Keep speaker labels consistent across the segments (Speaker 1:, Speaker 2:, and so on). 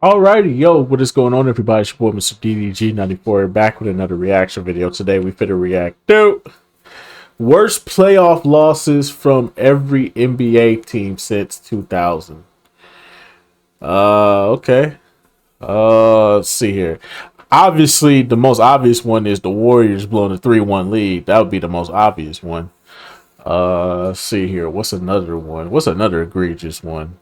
Speaker 1: Alrighty, yo, what is going on, everybody? It's your boy, Mr. DDG94, back with another reaction video. Today, we finna react to worst playoff losses from every NBA team since 2000. Okay. Let's see here. Obviously, the most obvious one is the Warriors blowing a 3-1 lead. That would be the most obvious one. Let's see here. What's another one? What's another egregious one?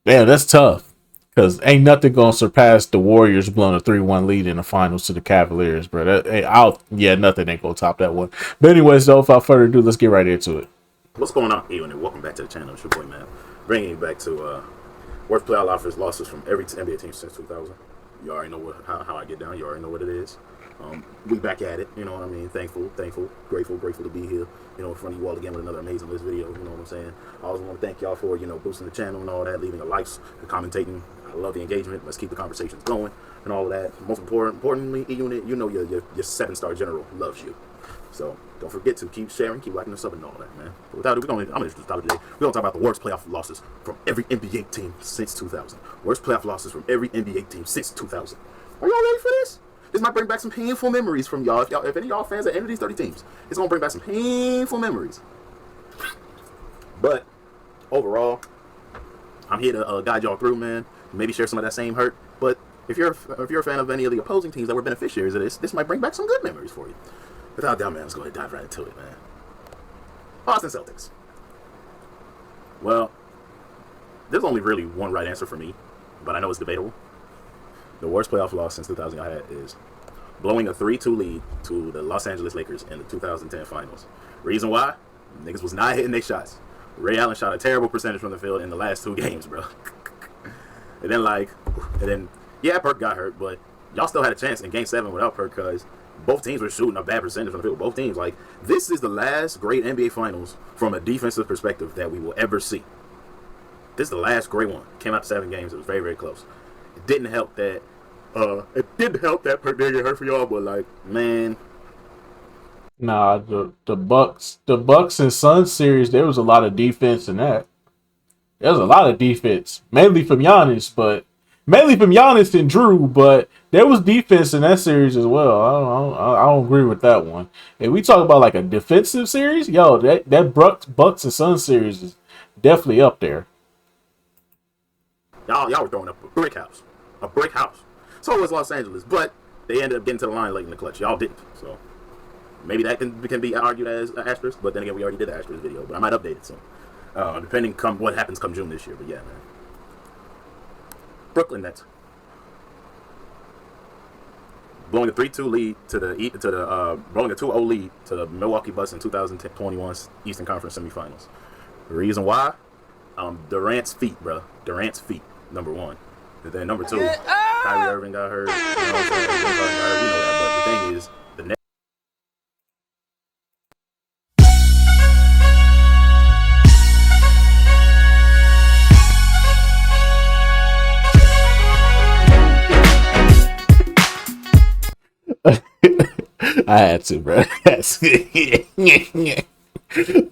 Speaker 1: Damn, that's tough. Because ain't nothing gonna surpass the Warriors blowing a 3-1 lead in the finals to the Cavaliers, bro. Nothing ain't gonna top that one. But anyways, though, without further ado, let's get right into it.
Speaker 2: What's going on, Ewan, and welcome back to the channel. It's your boy, man. Bringing you back to worst playoff losses from every NBA team since 2000. You already know how I get down. You already know what it is. We back at it. You know what I mean? Thankful, grateful to be here. You know, in front of you all again with another amazing list video. You know what I'm saying? I also want to thank y'all for boosting the channel and all that, leaving the likes, the commentating. I love the engagement. Let's keep the conversations going and all of that. Most importantly, Ewan, you know your 7-star general loves you. So don't forget to keep sharing, keep liking the sub and all that, man. But without it, I'm gonna introduce the topic today. We're gonna talk about the worst playoff losses from every NBA team since 2000. Worst playoff losses from every NBA team since 2000. Are y'all ready for this? This might bring back some painful memories from y'all. If any of y'all fans are any of these 30 teams, it's gonna bring back some painful memories. But overall, I'm here to guide y'all through, man. Maybe share some of that same hurt. But if you're a fan of any of the opposing teams that were beneficiaries of this might bring back some good memories for you. Without doubt, man, let's go ahead and dive right into it, man. Boston Celtics. Well, there's only really one right answer for me, but I know it's debatable. The worst playoff loss since 2000 I had is blowing a 3-2 lead to the Los Angeles Lakers in the 2010 finals. Reason why? Niggas was not hitting their shots. Ray Allen shot a terrible percentage from the field in the last 2 games, bro. Yeah, Perk got hurt, but y'all still had a chance in Game 7 without Perk because both teams were shooting a bad percentage from the field. Both teams, this is the last great NBA Finals from a defensive perspective that we will ever see. This is the last great one. Came out to 7 games. It was very, very close. It didn't help that Perk did get hurt for y'all, but man.
Speaker 1: Nah, the Bucks and Suns series, there was a lot of defense in that. There was a lot of defense, mainly from Giannis and Drew, but there was defense in that series as well. I don't agree with that one. If we talk about like a defensive series, yo, that Bucks and Suns series is definitely up there.
Speaker 2: Y'all were throwing up a brick house. So was Los Angeles, but they ended up getting to the line late in the clutch. Y'all didn't, so maybe that can be argued as an asterisk. But then again, we already did the asterisk video, but I might update it soon, depending what happens come June this year. But yeah, man. Brooklyn Nets blowing a 3-2 lead blowing a 2-0 lead to the Milwaukee Bucks in 2021 Eastern Conference semifinals. The reason why? Durant's feet, bro. Durant's feet, number one. And then number 2, Kyrie Irving got hurt. You know what I'm saying? James Harden got hurt. We know that. But the thing is, the Nets.
Speaker 1: I had to, bro.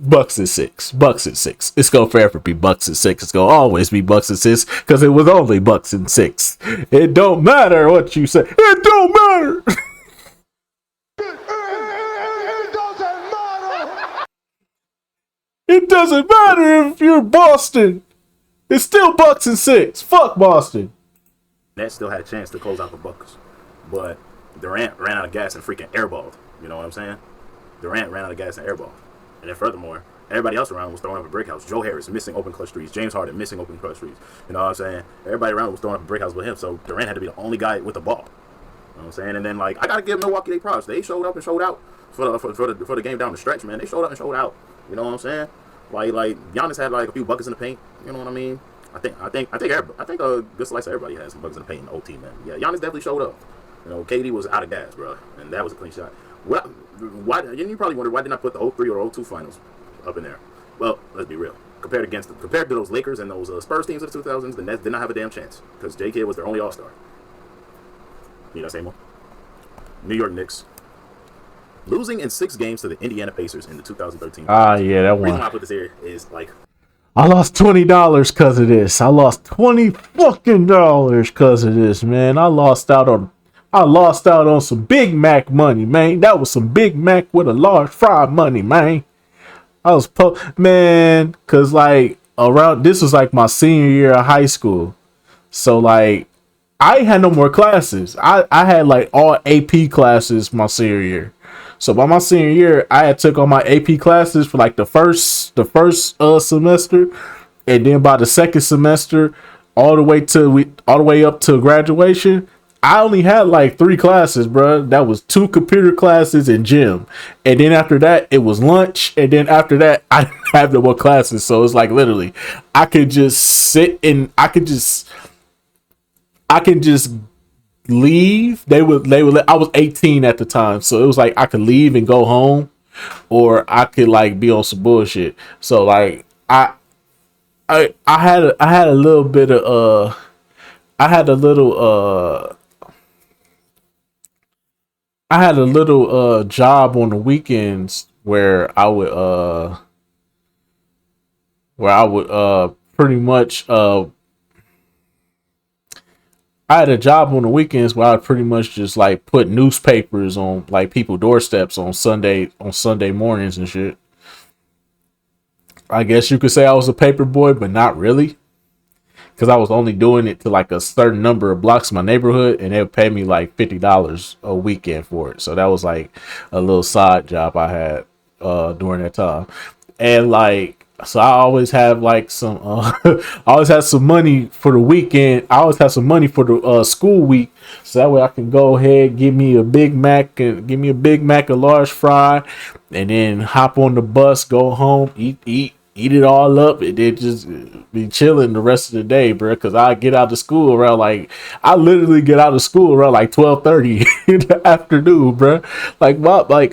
Speaker 1: Bucks and 6. Bucks and 6. It's gonna forever be Bucks and 6. It's gonna always be Bucks and 6 because it was only Bucks and 6. It don't matter what you say. It don't matter. It doesn't matter if you're Boston. It's still Bucks and 6. Fuck Boston.
Speaker 2: Nets still had a chance to close out the Bucks, but Durant ran out of gas and freaking airballed. You know what I'm saying? Durant ran out of gas and airballed. And then furthermore, everybody else around was throwing up a brick house. Joe Harris missing open clutch threes. James Harden missing open clutch threes. You know what I'm saying? Everybody around was throwing up a brick house with him, so Durant had to be the only guy with the ball. You know what I'm saying? And then I gotta give Milwaukee their props. They showed up and showed out for the game down the stretch, man. They showed up and showed out. You know what I'm saying? Like Giannis had a few buckets in the paint. You know what I mean? I think a good slice of everybody had some buckets in the paint in the OT, man. Yeah, Giannis definitely showed up. You know, KD was out of gas, bro, and that was a clean shot. Why? And you probably wonder why didn't I put the 03 or 02 finals up in there? Well, let's be real. Compared to those Lakers and those Spurs teams of the 2000s, the Nets did not have a damn chance because J. Kidd was their only All-Star. Need I say more? New York Knicks losing in 6 games to the Indiana Pacers in the 2013.
Speaker 1: Yeah, that one.
Speaker 2: The reason why I put this here is
Speaker 1: I lost $20 because of this. I lost $20 fucking because of this, man. I lost out on some Big Mac money, man. That was some Big Mac with a large fry money, man. Man, cause like around this was like my senior year of high school. So like I ain't had no more classes. I had like all AP classes my senior year. So by my senior year, I had took all my AP classes for like the first semester, and then by the second semester, all the way up to graduation, I only had like three classes, bro. That was two computer classes and gym, and then after that, it was lunch, and then after that, I didn't have no more classes. So it's like literally, I could just sit and I can just leave. They would I was 18 at the time, so it was like I could leave and go home, or I could like be on some bullshit. So like I had a little bit of I had a little I had a little job on the weekends where I would pretty much I had a job on the weekends where I'd pretty much just like put newspapers on like people doorsteps on Sunday mornings and shit. I guess you could say I was a paper boy, but not really, because I was only doing it to like a certain number of blocks in my neighborhood, and they would pay me like $50 a weekend for it. So that was like a little side job I had during that time, and like so I always have like some I always have some money for the weekend. I always have some money for the school week, so that way I can go ahead, give me a Big Mac, a large fry, and then hop on the bus, go home, eat it all up, and then just be chilling the rest of the day, bro. Because I get out of school around like I literally get out of school around like 12:30 in the afternoon, bro.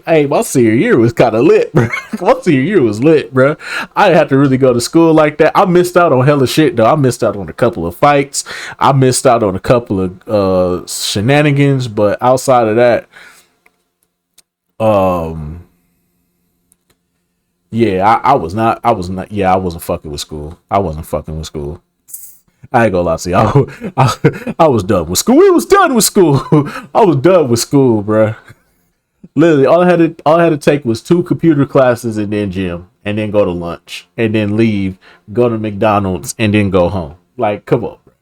Speaker 1: Hey, my senior year was kind of lit, bro. My senior year was lit, bro. I didn't have to really go to school like that. I missed out on hella shit though. I missed out on a couple of fights. I missed out on a couple of shenanigans, but outside of that, um. Yeah, I wasn't fucking with school. I wasn't fucking with school. I ain't gonna lie to you. I was done with school. We was done with school. I was done with school, bruh. Literally, all I had to take was two computer classes and then gym, and then go to lunch, and then leave, go to McDonald's, and then go home. Like, come on, bro.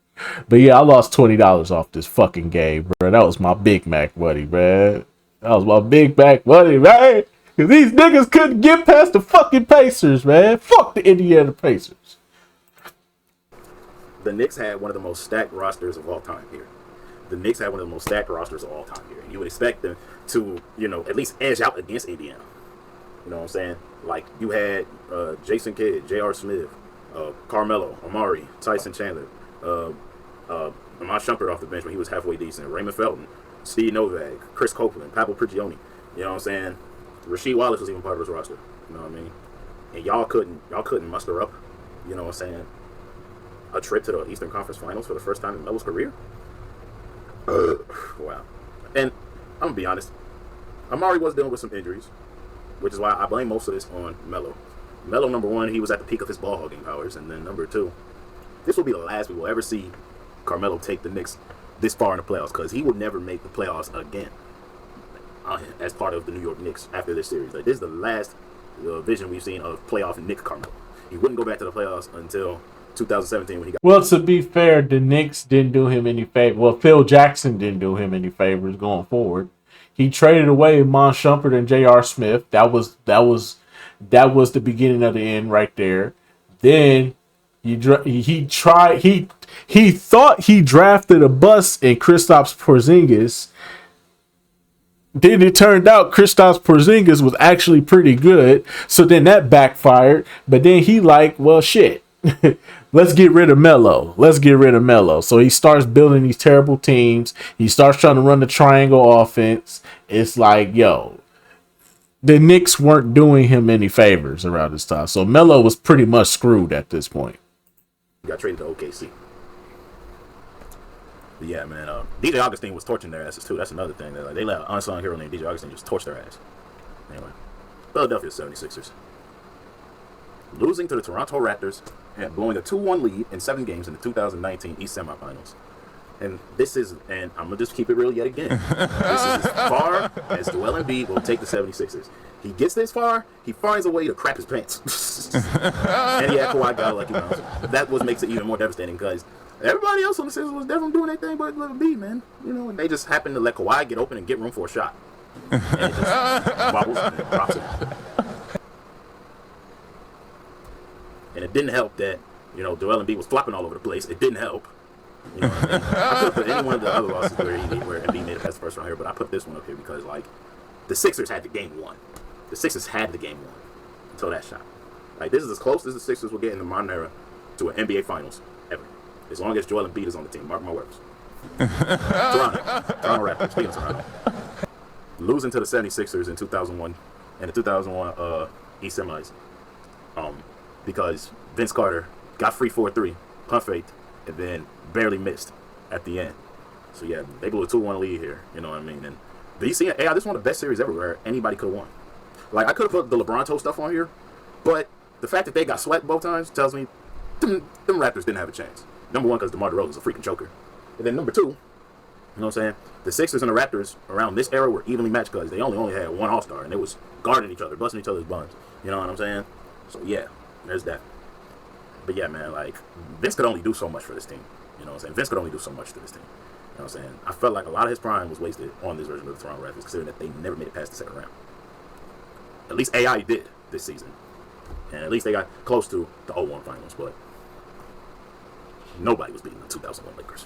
Speaker 1: But yeah, I lost $20 off this fucking game, bro. That was my Big Mac buddy, man. That was my Big Mac buddy, man. Cause these niggas couldn't get past the fucking Pacers, man. Fuck the Indiana Pacers.
Speaker 2: The Knicks had one of the most stacked rosters of all time here. The Knicks had one of the most stacked rosters of all time here. And you would expect them to, at least edge out against Indiana. You know what I'm saying? Like, you had Jason Kidd, J.R. Smith, Carmelo, Amari, Tyson Chandler, Amon Shumpert off the bench when he was halfway decent, Raymond Felton, Steve Novak, Chris Copeland, Pablo Prigioni. You know what I'm saying? Rasheed Wallace was even part of his roster. You know what I mean? And y'all couldn't muster up, you know what I'm saying, a trip to the Eastern Conference Finals for the first time in Melo's career? Wow. And I'm going to be honest, Amari was dealing with some injuries, which is why I blame most of this on Melo. Melo, number one, he was at the peak of his ball hogging powers. And then number two, this will be the last we will ever see Carmelo take the Knicks this far in the playoffs, because he would never make the playoffs again as part of the New York Knicks after this series. Like, this is the last vision we've seen of playoff Nick Carmelo. He wouldn't go back to the playoffs until 2017 when he got.
Speaker 1: Well, to be fair, the Knicks didn't do him any favor. Well, Phil Jackson didn't do him any favors going forward. He traded away Mon Shumpert and J.R. Smith. That was the beginning of the end right there. Then he thought he drafted a bust in Kristaps Porzingis. Then it turned out Kristaps Porzingis was actually pretty good. So then that backfired. But then he well, shit. Let's get rid of Melo. So he starts building these terrible teams. He starts trying to run the triangle offense. It's like, yo, the Knicks weren't doing him any favors around this time. So Melo was pretty much screwed at this point.
Speaker 2: He got traded to OKC. But yeah, man, DJ Augustine was torching their asses too. That's another thing. They let an unsung hero named DJ Augustine just torch their ass. Anyway, Philadelphia 76ers. losing to the Toronto Raptors and blowing a 2-1 lead in 7 games in the 2019 East Semifinals. And I'm going to just keep it real yet again. This is as far as Joel Embiid will take the 76ers. He gets this far, he finds a way to crap his pants. And yeah, Kawhi got a lucky bounce. That makes it even more devastating because everybody else on the Sixers was definitely doing anything but Embiid, man. And they just happened to let Kawhi get open and get room for a shot. And it just wobbles and drops it. And it didn't help that, Joel Embiid was flopping all over the place. It didn't help. I could put any one of the other losses where Embiid made it past the first round here, but I put this one up here because, the Sixers had the game won. The Sixers had the game won until that shot. This is as close as the Sixers will get in the modern era to an NBA Finals ever. As long as Joel Embiid is on the team. Mark my words. Toronto Raptors. Speaking of Toronto. Losing to the 76ers in 2001 and the 2001 East Semis. Because Vince Carter got free 4-3, pump faked, and then barely missed at the end. So yeah, they blew a 2-1 lead here. You know what I mean? And this is one of the best series ever where anybody could have won. I could have put the LeBron stuff on here, but the fact that they got swept both times tells me them Raptors didn't have a chance. Number one, because DeMar DeRozan is a freaking choker. And then number two, you know what I'm saying? The Sixers and the Raptors around this era were evenly matched because they only had one All-Star, and they was guarding each other, busting each other's buns. You know what I'm saying? So yeah, there's that. But yeah, man, Vince could only do so much for this team. You know what I'm saying? Vince could only do so much to this team. You know what I'm saying? I felt like a lot of his prime was wasted on this version of the Toronto Raptors, considering that they never made it past the second round. At least AI did this season. And at least they got close to the 0-1 finals, but nobody was beating the 2001 Lakers.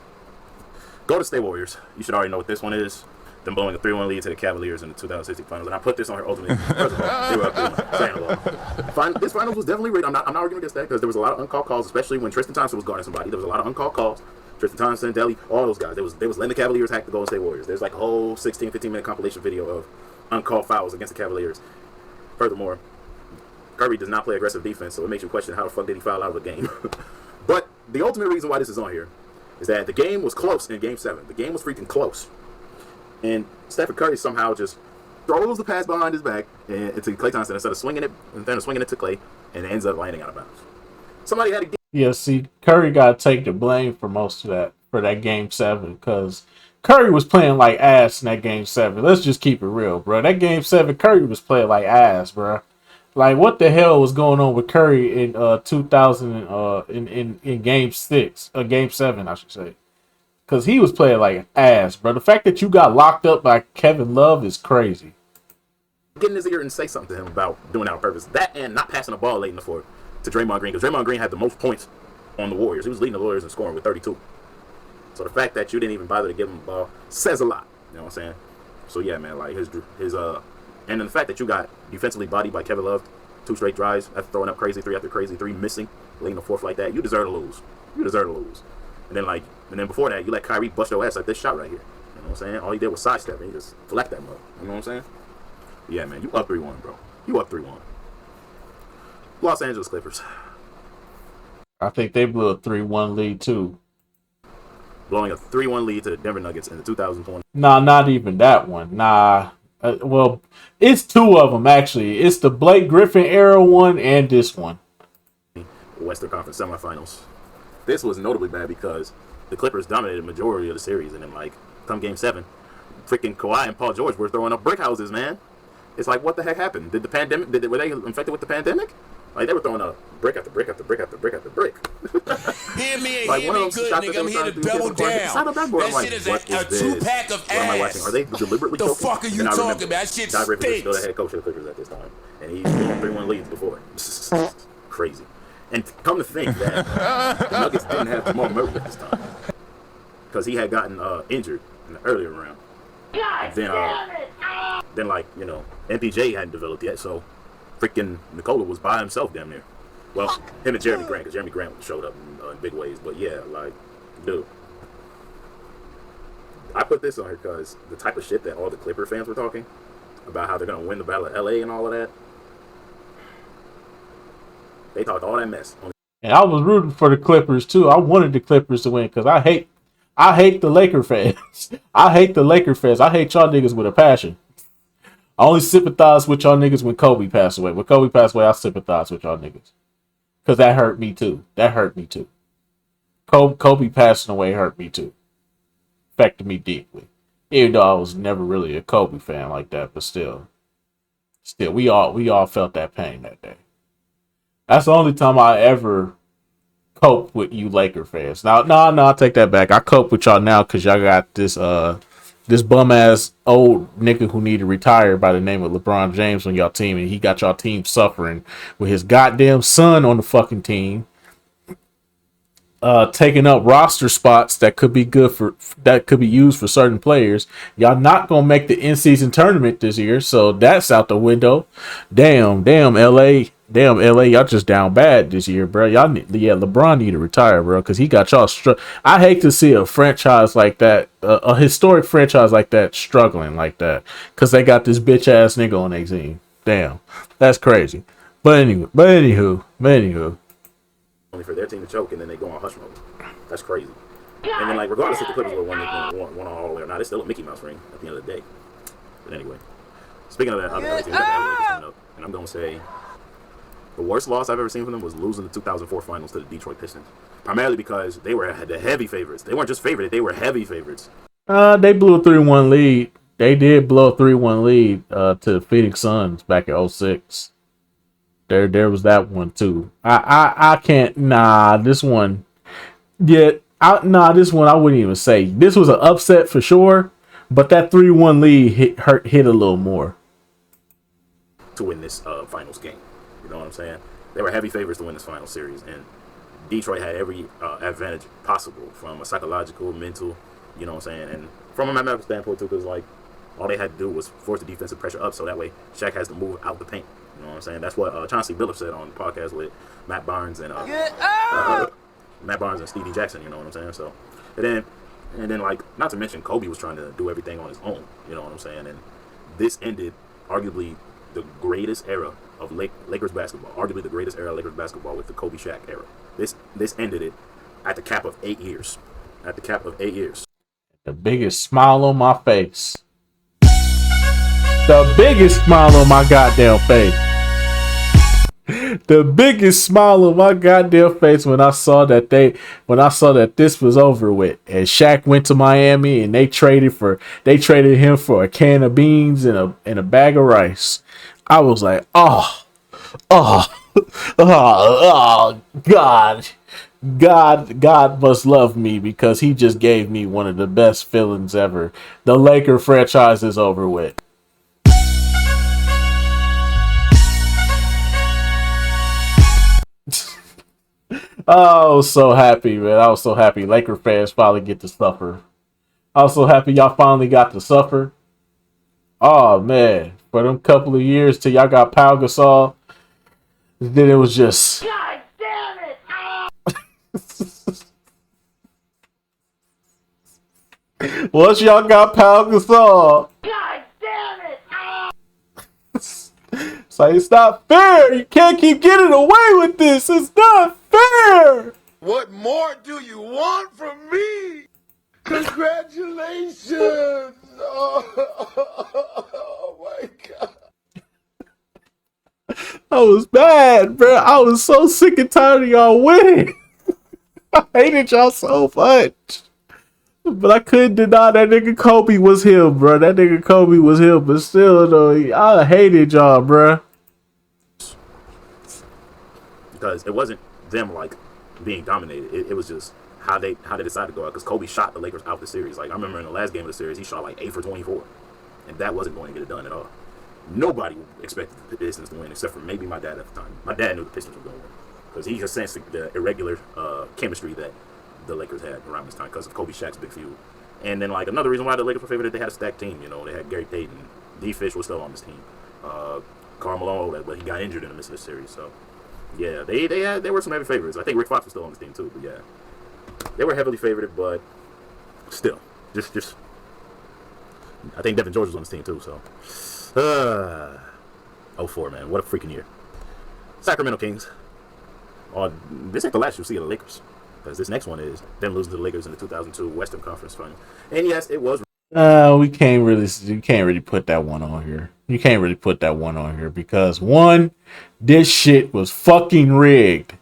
Speaker 2: Golden State Warriors. You should already know what this one is. Them blowing a 3-1 lead to the Cavaliers in the 2016 finals. And I put this on here ultimately. First of all, they were up 3-1. This finals was definitely rigged. I'm not arguing against that because there was a lot of uncalled calls, especially when Tristan Thompson was guarding somebody. There was a lot of uncalled calls. Tristan Thompson, Delly, all those guys. They was letting the Cavaliers hack the Golden State Warriors. There's a whole 16, 15-minute compilation video of uncalled fouls against the Cavaliers. Furthermore, Curry does not play aggressive defense, so it makes you question how the fuck did he foul out of the game. But the ultimate reason why this is on here is that the game was close in Game 7. The game was freaking close. And Stephen Curry somehow just throws the pass behind his back into Klay Thompson instead of swinging it to Klay, and it ends up landing out of bounds. Somebody had to get...
Speaker 1: Yeah, see, Curry got to take the blame for most of that, for that Game 7, because Curry was playing like ass in that Game 7. Let's just keep it real, bro. That Game 7, Curry was playing like ass, bro. What the hell was going on with Curry in 2000 in Game 6, Game 7, I should say, because he was playing like ass, bro. The fact that you got locked up by Kevin Love is crazy.
Speaker 2: Get in his ear and say something to him about doing that on purpose. That and not passing the ball late in the fourth to Draymond Green, because Draymond Green had the most points on the Warriors. He was leading the Warriors in scoring with 32. So the fact that you didn't even bother to give him the ball says a lot. You know what I'm saying? So yeah, man, his and then the fact that you got defensively bodied by Kevin Love, 2 straight drives after throwing up crazy 3 after crazy 3, missing, leading the fourth like that, you deserve to lose. And then before that, you let Kyrie bust your ass like this shot right here. You know what I'm saying? All he did was sidestep and he just flecked that mug. You know what I'm saying? But yeah, man, you up 3-1, bro. You up 3-1. Los Angeles Clippers.
Speaker 1: I think they blew a 3-1 lead too.
Speaker 2: Blowing a 3-1 lead to the Denver Nuggets in the 2020.
Speaker 1: Nah, not even that one. Nah. Well, it's 2 of them, actually. It's the Blake Griffin era one and this one.
Speaker 2: Western Conference semifinals. This was notably bad because the Clippers dominated the majority of the series. And then, come Game 7, freaking Kawhi and Paul George were throwing up brick houses, man. It's what the heck happened? Did the pandemic, were they infected with the pandemic? They were throwing up brick after brick after brick after brick after brick.
Speaker 3: Hear me good, nigga. I'm here to double down. That shit is a 2-pack of ass.
Speaker 2: What am I watching? Are they deliberately
Speaker 3: choking? The fuck are you talking about? That shit stinks.
Speaker 2: Doc Rivers was still the head coach of the Clippers at this time. And he's been 3-1 leads before. Crazy. And come to think that the Nuggets didn't have Jamal Murray at this time. Because he had gotten injured in the earlier round. Then MPJ hadn't developed yet, so freaking Nikola was by himself damn near. Well, him and Jeremy Grant, because Jeremy Grant showed up in big ways. But yeah, dude. I put this on here because the type of shit that all the Clipper fans were talking about how they're going to win the Battle of LA and all of that. They talked all that mess.
Speaker 1: And I was rooting for the Clippers too. I wanted the Clippers to win because I hate the Laker fans. I hate the Laker fans. I hate y'all niggas with a passion. I only sympathize with y'all niggas when Kobe passed away. When Kobe passed away, I sympathize with y'all niggas. because that hurt me too. Kobe passing away hurt me too. Affected me deeply. Even though I was never really a Kobe fan like that, but still, we all felt that pain that day. That's the only time I ever cope with you Laker fans. No, I'll take that back. I cope with y'all now because y'all got this bum ass old nigga who need to retire by the name of LeBron James on y'all team, and he got y'all team suffering with his goddamn son on the fucking team, taking up roster spots that could be used for certain players. Y'all not gonna make the in-season tournament this year, so that's out the window. Damn, LA, y'all just down bad this year, bro. LeBron need to retire, bro, because he got y'all. I hate to see a franchise like that, a historic franchise like that, struggling like that, because they got this bitch ass nigga on their team. Damn, that's crazy. But anywho.
Speaker 2: Only for their team to choke, and then they go on hush mode. That's crazy. And then, like, regardless if the Clippers were one on all the way or not, it's still a Mickey Mouse ring at the end of the day. But anyway, speaking of that other team, coming up, and I'm going to say the worst loss I've ever seen from them was losing the 2004 finals to the Detroit Pistons. Primarily because they were the heavy favorites. They weren't just favorites, they were heavy favorites.
Speaker 1: They blew a 3-1 lead. They did blow a 3-1 lead to the Phoenix Suns back in 06. There was that one too. I can't. This one. Yeah. This one I wouldn't even say. This was an upset for sure, but that 3-1 lead hit a little more.
Speaker 2: To win this finals game, you know what I'm saying? They were heavy favorites to win this final series, and Detroit had every advantage possible from a psychological, mental, you know what I'm saying, and from a mathematical standpoint too, because like all they had to do was force the defensive pressure up, so that way Shaq has to move out the paint. You know what I'm saying? That's what Chauncey Billups said on the podcast with Matt Barnes and Stevie Jackson. You know what I'm saying? So, and then like, not to mention Kobe was trying to do everything on his own. You know what I'm saying? And this ended arguably the greatest era of Lakers basketball. Arguably the greatest era of Lakers basketball with the Kobe Shaq era. This ended it at the cap of 8 years. At the cap of 8 years.
Speaker 1: The biggest smile on my face. The biggest smile on my goddamn face. The biggest smile on my goddamn face when I saw that this was over with, and Shaq went to Miami and they traded him for a can of beans and a bag of rice. I was like, oh, God must love me because he just gave me one of the best feelings ever. The Laker franchise is over with. I was so happy, man. I was so happy. Laker fans finally get to suffer. I was so happy y'all finally got to suffer. Oh, man. For them couple of years till y'all got Pau Gasol, then it was just... God damn it! Once y'all got Pau Gasol... God damn it! So it's not fair. You can't keep getting away with this. It's not fair.
Speaker 3: What more do you want from me? Congratulations. Oh my God.
Speaker 1: I was mad, bro. I was so sick and tired of y'all winning. I hated y'all so much. But I couldn't deny that nigga Kobe was him, bro. That nigga Kobe was him. But still, though, I hated y'all, bro.
Speaker 2: Because it wasn't them, like, being dominated. It was just how they decided to go out. Because Kobe shot the Lakers out the series. Like, I remember in the last game of the series, he shot like 8 for 24. And that wasn't going to get it done at all. Nobody expected the Pistons to win except for maybe my dad at the time. My dad knew the Pistons were going to win. Because he just sensed the irregular chemistry that the Lakers had around this time because of Kobe Shaq's big feud. And then, like, another reason why the Lakers were favored, they had a stacked team. You know, they had Gary Payton. D. Fish was still on this team. Karl Malone, but he got injured in the midst of the series. So, yeah, they were some heavy favorites. I think Rick Fox was still on this team, too. But, yeah, they were heavily favored, but still. Just I think Devin George was on this team, too. So, 04, man. What a freaking year. Sacramento Kings. This ain't the last you'll see of the Lakers. Because this next one is them losing to the Lakers in the 2002 Western Conference Final. And yes, it was.
Speaker 1: You can't really put that one on here. You can't really put that one on here because one, this shit was fucking rigged.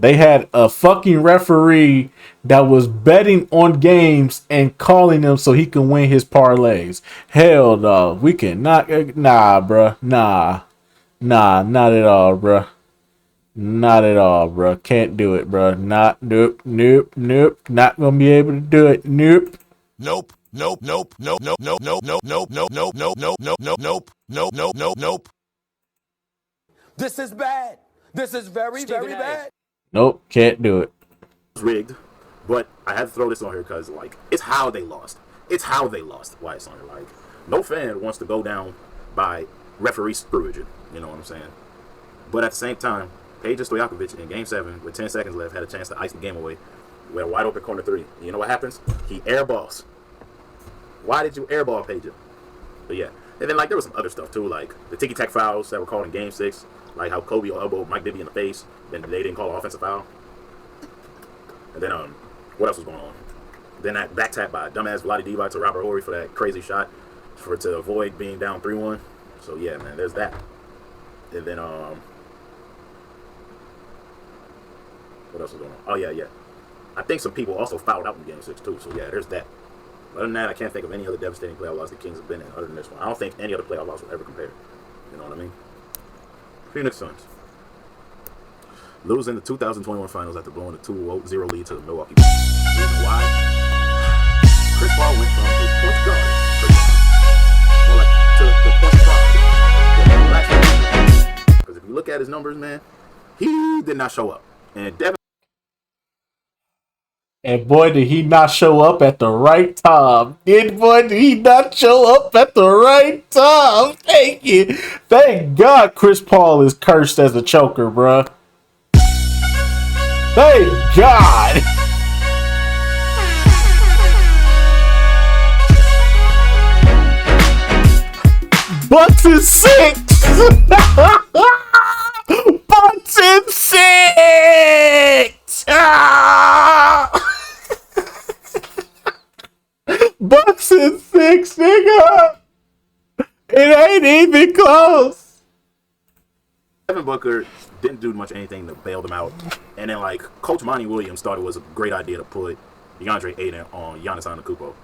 Speaker 1: They had a fucking referee that was betting on games and calling them so he can win his parlays. Hell no. We cannot. Nah, bruh. Nah, not at all, bruh. Not at all, bruh. Can't do it, bruh. Nope. Not gonna be able to do it. Nope.
Speaker 3: Nope. This is bad. This is very bad.
Speaker 1: Nope, can't do it.
Speaker 2: It's rigged, but I had to throw this on here because, like, it's how they lost. It's how they lost. Why it's on here. Like, no fan wants to go down by referee screwage. You know what I'm saying? But at the same time, Peja Stojakovic in Game 7 with 10 seconds left had a chance to ice the game away with a wide open corner three. You know what happens? He airballs. Why did you airball Peja? But yeah. And then, like, there was some other stuff, too, like the ticky-tack fouls that were called in Game 6, like how Kobe elbowed Mike Bibby in the face, then they didn't call an offensive foul. And then, what else was going on? Then that back tap by dumbass Vlade Divac to Robert Horry for that crazy shot to avoid being down 3-1. So, yeah, man, there's that. And then, what else was going on? Oh, yeah. I think some people also fouled out in Game 6, too. So, yeah, there's that. Other than that, I can't think of any other devastating playoff loss the Kings have been in other than this one. I don't think any other playoff loss will ever compare. You know what I mean? Phoenix Suns. Losing the 2021 finals after blowing a 2-0 lead to the Milwaukee Bucks. Reason why? Chris Paul went from his point guard, more like to the point guard. Because if you look at his numbers, man, he did not show up.
Speaker 1: And boy, did he not show up at the right time. Did he not show up at the right time? Thank you. Thank God Chris Paul is cursed as a choker, bruh. Thank God. Bucks in 6. Bucks in 6. Bucks in 6, nigga. It ain't even close.
Speaker 2: Devin Booker didn't do much anything to bail them out. And then, like, Coach Monty Williams thought it was a great idea to put DeAndre Ayton on Giannis Antetokounmpo.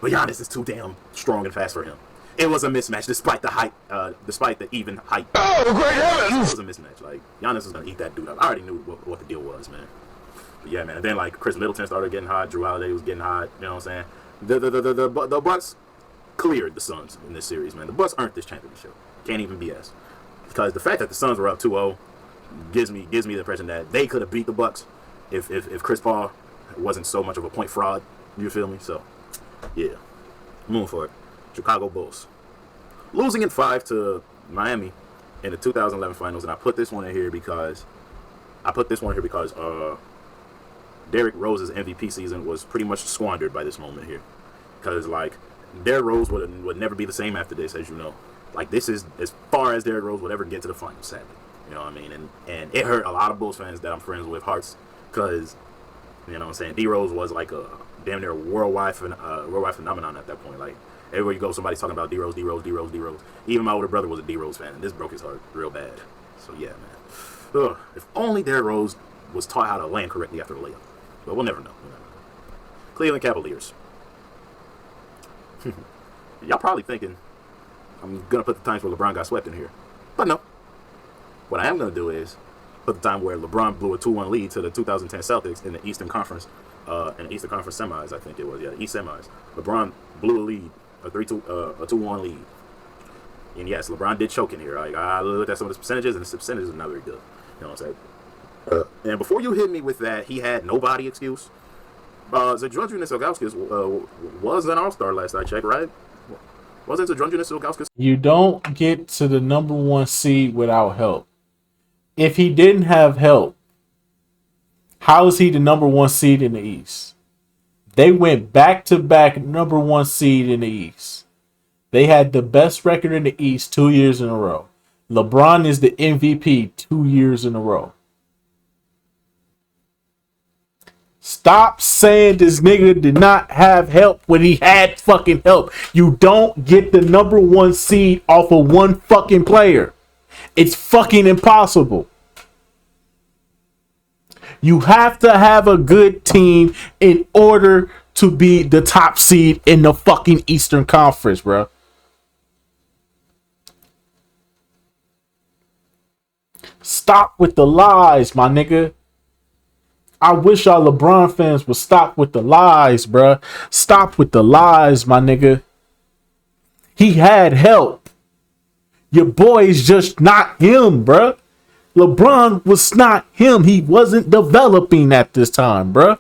Speaker 2: But Giannis is too damn strong and fast for him. It was a mismatch despite the height, despite the even height.
Speaker 3: Oh, great heavens!
Speaker 2: It was a mismatch. Like, Giannis was going to eat that dude up. I already knew what the deal was, man. But yeah, man. And then, like, Chris Middleton started getting hot. Drew Holiday was getting hot. You know what I'm saying? The Bucks cleared the Suns in this series, man. The Bucks earned this championship. Can't even BS. Because the fact that the Suns were up 2-0 gives me the impression that they could have beat the Bucks if Chris Paul wasn't so much of a point fraud. You feel me? So, yeah. Moving forward. Chicago Bulls. Losing in 5 to Miami in the 2011 finals. And I put this one in here because Derrick Rose's MVP season was pretty much squandered by this moment here. Because, like, Derrick Rose would never be the same after this, as you know. Like, this is as far as Derrick Rose would ever get to the finals, sadly. You know what I mean? And it hurt a lot of Bulls fans that I'm friends with hearts. Because, you know what I'm saying, D-Rose was like a damn near worldwide phenomenon at that point. Like, everywhere you go, somebody's talking about D-Rose. Even my older brother was a D-Rose fan, and this broke his heart real bad. So, yeah, man. Ugh. If only Derrick Rose was taught how to land correctly after the layup. But we'll never know. Cleveland Cavaliers. Y'all probably thinking I'm going to put the times where LeBron got swept in here. But no. What I am going to do is put the time where LeBron blew a 2-1 lead to the 2010 Celtics in the Eastern Conference semis, I think it was. Yeah, the East semis. LeBron blew a lead, a 2-1 lead. And yes, LeBron did choke in here. Like, I looked at some of his percentages, and his percentages are not very good. You know what I'm saying? And before you hit me with that, he had nobody excuse. Zydrunas Ilgauskas was an all-star last I checked, right? Wasn't Zydrunas Ilgauskas?
Speaker 1: You don't get to the number 1 seed without help. If he didn't have help, how is he the number 1 seed in the East? They went back-to-back number 1 seed in the East. They had the best record in the East 2 years in a row. LeBron is the MVP 2 years in a row. Stop saying this nigga did not have help when he had fucking help. You don't get the number 1 seed off of one fucking player. It's fucking impossible. You have to have a good team in order to be the top seed in the fucking Eastern Conference, bro. Stop with the lies, my nigga. I wish y'all LeBron fans would stop with the lies, bruh. Stop with the lies, my nigga. He had help. Your boy's just not him, bruh. LeBron was not him. He wasn't developing at this time, bruh.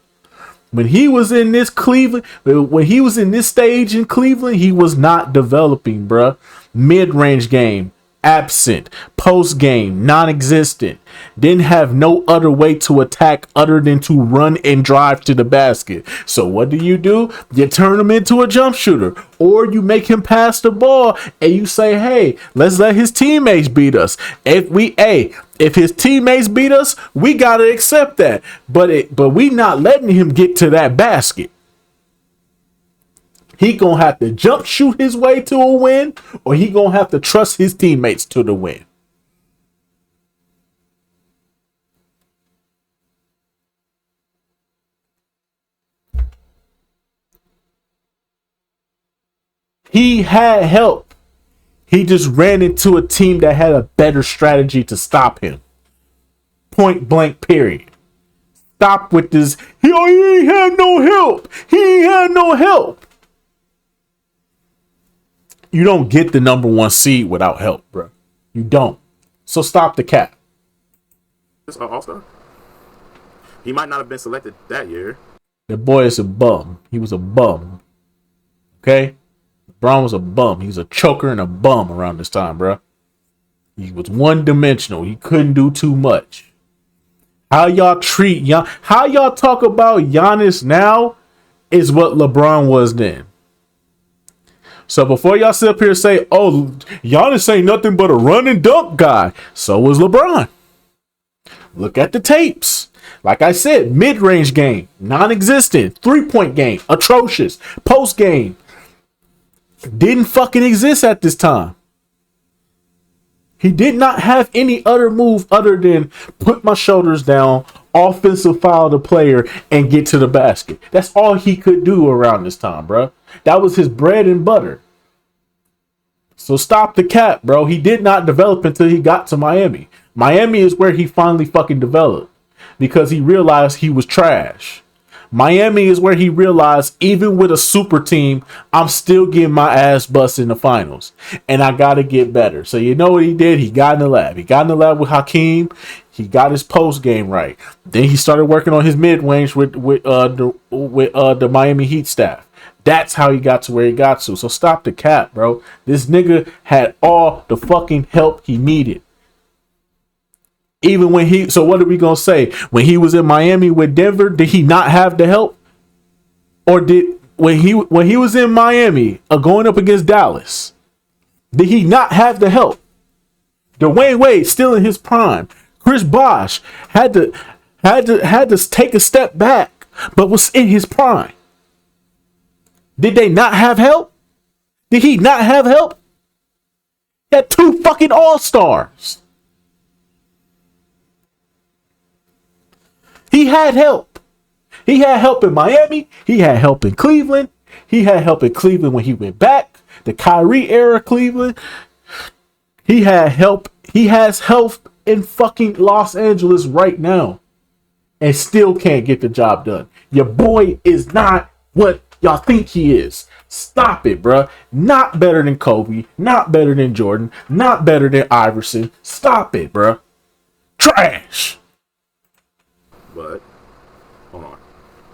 Speaker 1: When he was in this Cleveland, when he was in this stage in Cleveland, he was not developing, bruh. Mid-range game, absent. Post game, non-existent. Didn't have no other way to attack other than to run and drive to the basket. So what do? You turn him into a jump shooter, or you make him pass the ball and you say, hey, let's let his teammates beat us. If his teammates beat us, we gotta accept that. But we not letting him get to that basket. He gonna have to jump shoot his way to a win, or he gonna have to trust his teammates to the win. He had help. He just ran into a team that had a better strategy to stop him. Point blank, period. Stop with this. He ain't had no help. He ain't had no help. You don't get the number one seed without help, bro. You don't. So stop the cap.
Speaker 2: This All-Star. He might not have been selected that year.
Speaker 1: The boy is a bum. He was a bum. Okay? LeBron was a bum. He was a choker and a bum around this time, bro. He was one-dimensional. He couldn't do too much. How y'all talk about Giannis now is what LeBron was then. So before y'all sit up here and say, oh, Giannis ain't nothing but a run and dunk guy, so was LeBron. Look at the tapes. Like I said, mid-range game, non-existent. Three-point game, atrocious. Post game, didn't fucking exist at this time. He did not have any other move other than put my shoulders down, offensive foul the player, and get to the basket. That's all he could do around this time, bro. That was his bread and butter. So stop the cap, bro. He did not develop until he got to Miami. Miami is where he finally fucking developed because he realized he was trash. Miami is where he realized, even with a super team, I'm still getting my ass busted in the finals. And I got to get better. So you know what he did? He got in the lab. He got in the lab with Hakeem. He got his post game right. Then he started working on his mid-range with the Miami Heat staff. That's how he got to where he got to. So stop the cap, bro. This nigga had all the fucking help he needed. Even when so what are we gonna say? When he was in Miami with Denver, did he not have the help? Or did when he was in Miami going up against Dallas, did he not have the help? Dwayne Wade still in his prime. Chris Bosh had to take a step back, but was in his prime. Did they not have help? Did he not have help? He had two fucking all-stars. He had help. He had help in Miami. He had help in Cleveland. He had help in Cleveland when he went back. The Kyrie era Cleveland. He had help. He has help in fucking Los Angeles right now. And still can't get the job done. Your boy is not what y'all think he is. Stop it, bruh. Not better than Kobe. Not better than Jordan. Not better than Iverson. Stop it, bruh. Trash.
Speaker 2: But hold on,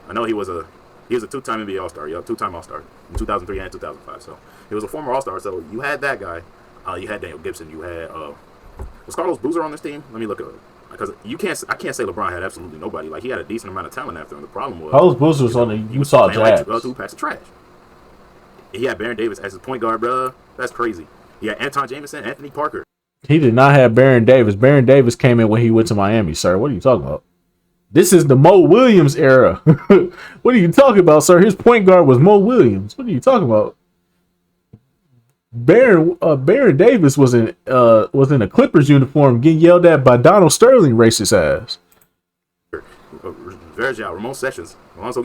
Speaker 2: I know he was a two-time NBA All-Star, two-time All-Star in 2003 and 2005. So he was a former All-Star. So you had that guy, you had Daniel Gibson, you had was Carlos Boozer on this team? Let me look at it because I can't say LeBron had absolutely nobody. Like he had a decent amount of talent after him. The problem was
Speaker 1: Carlos Boozer was on the Utah Jazz.
Speaker 2: Like two packs of trash. He had Baron Davis as his point guard, bro. That's crazy. He had Anton Jameson, Anthony Parker.
Speaker 1: He did not have Baron Davis. Baron Davis came in when he went to Miami, sir. What are you talking about? This is the Mo Williams era. What are you talking about, sir? His point guard was Mo Williams. What are you talking about? Baron Davis was in a Clippers uniform getting yelled at by Donald Sterling, racist ass.
Speaker 2: Vergil, Ramon Sessions, Alonzo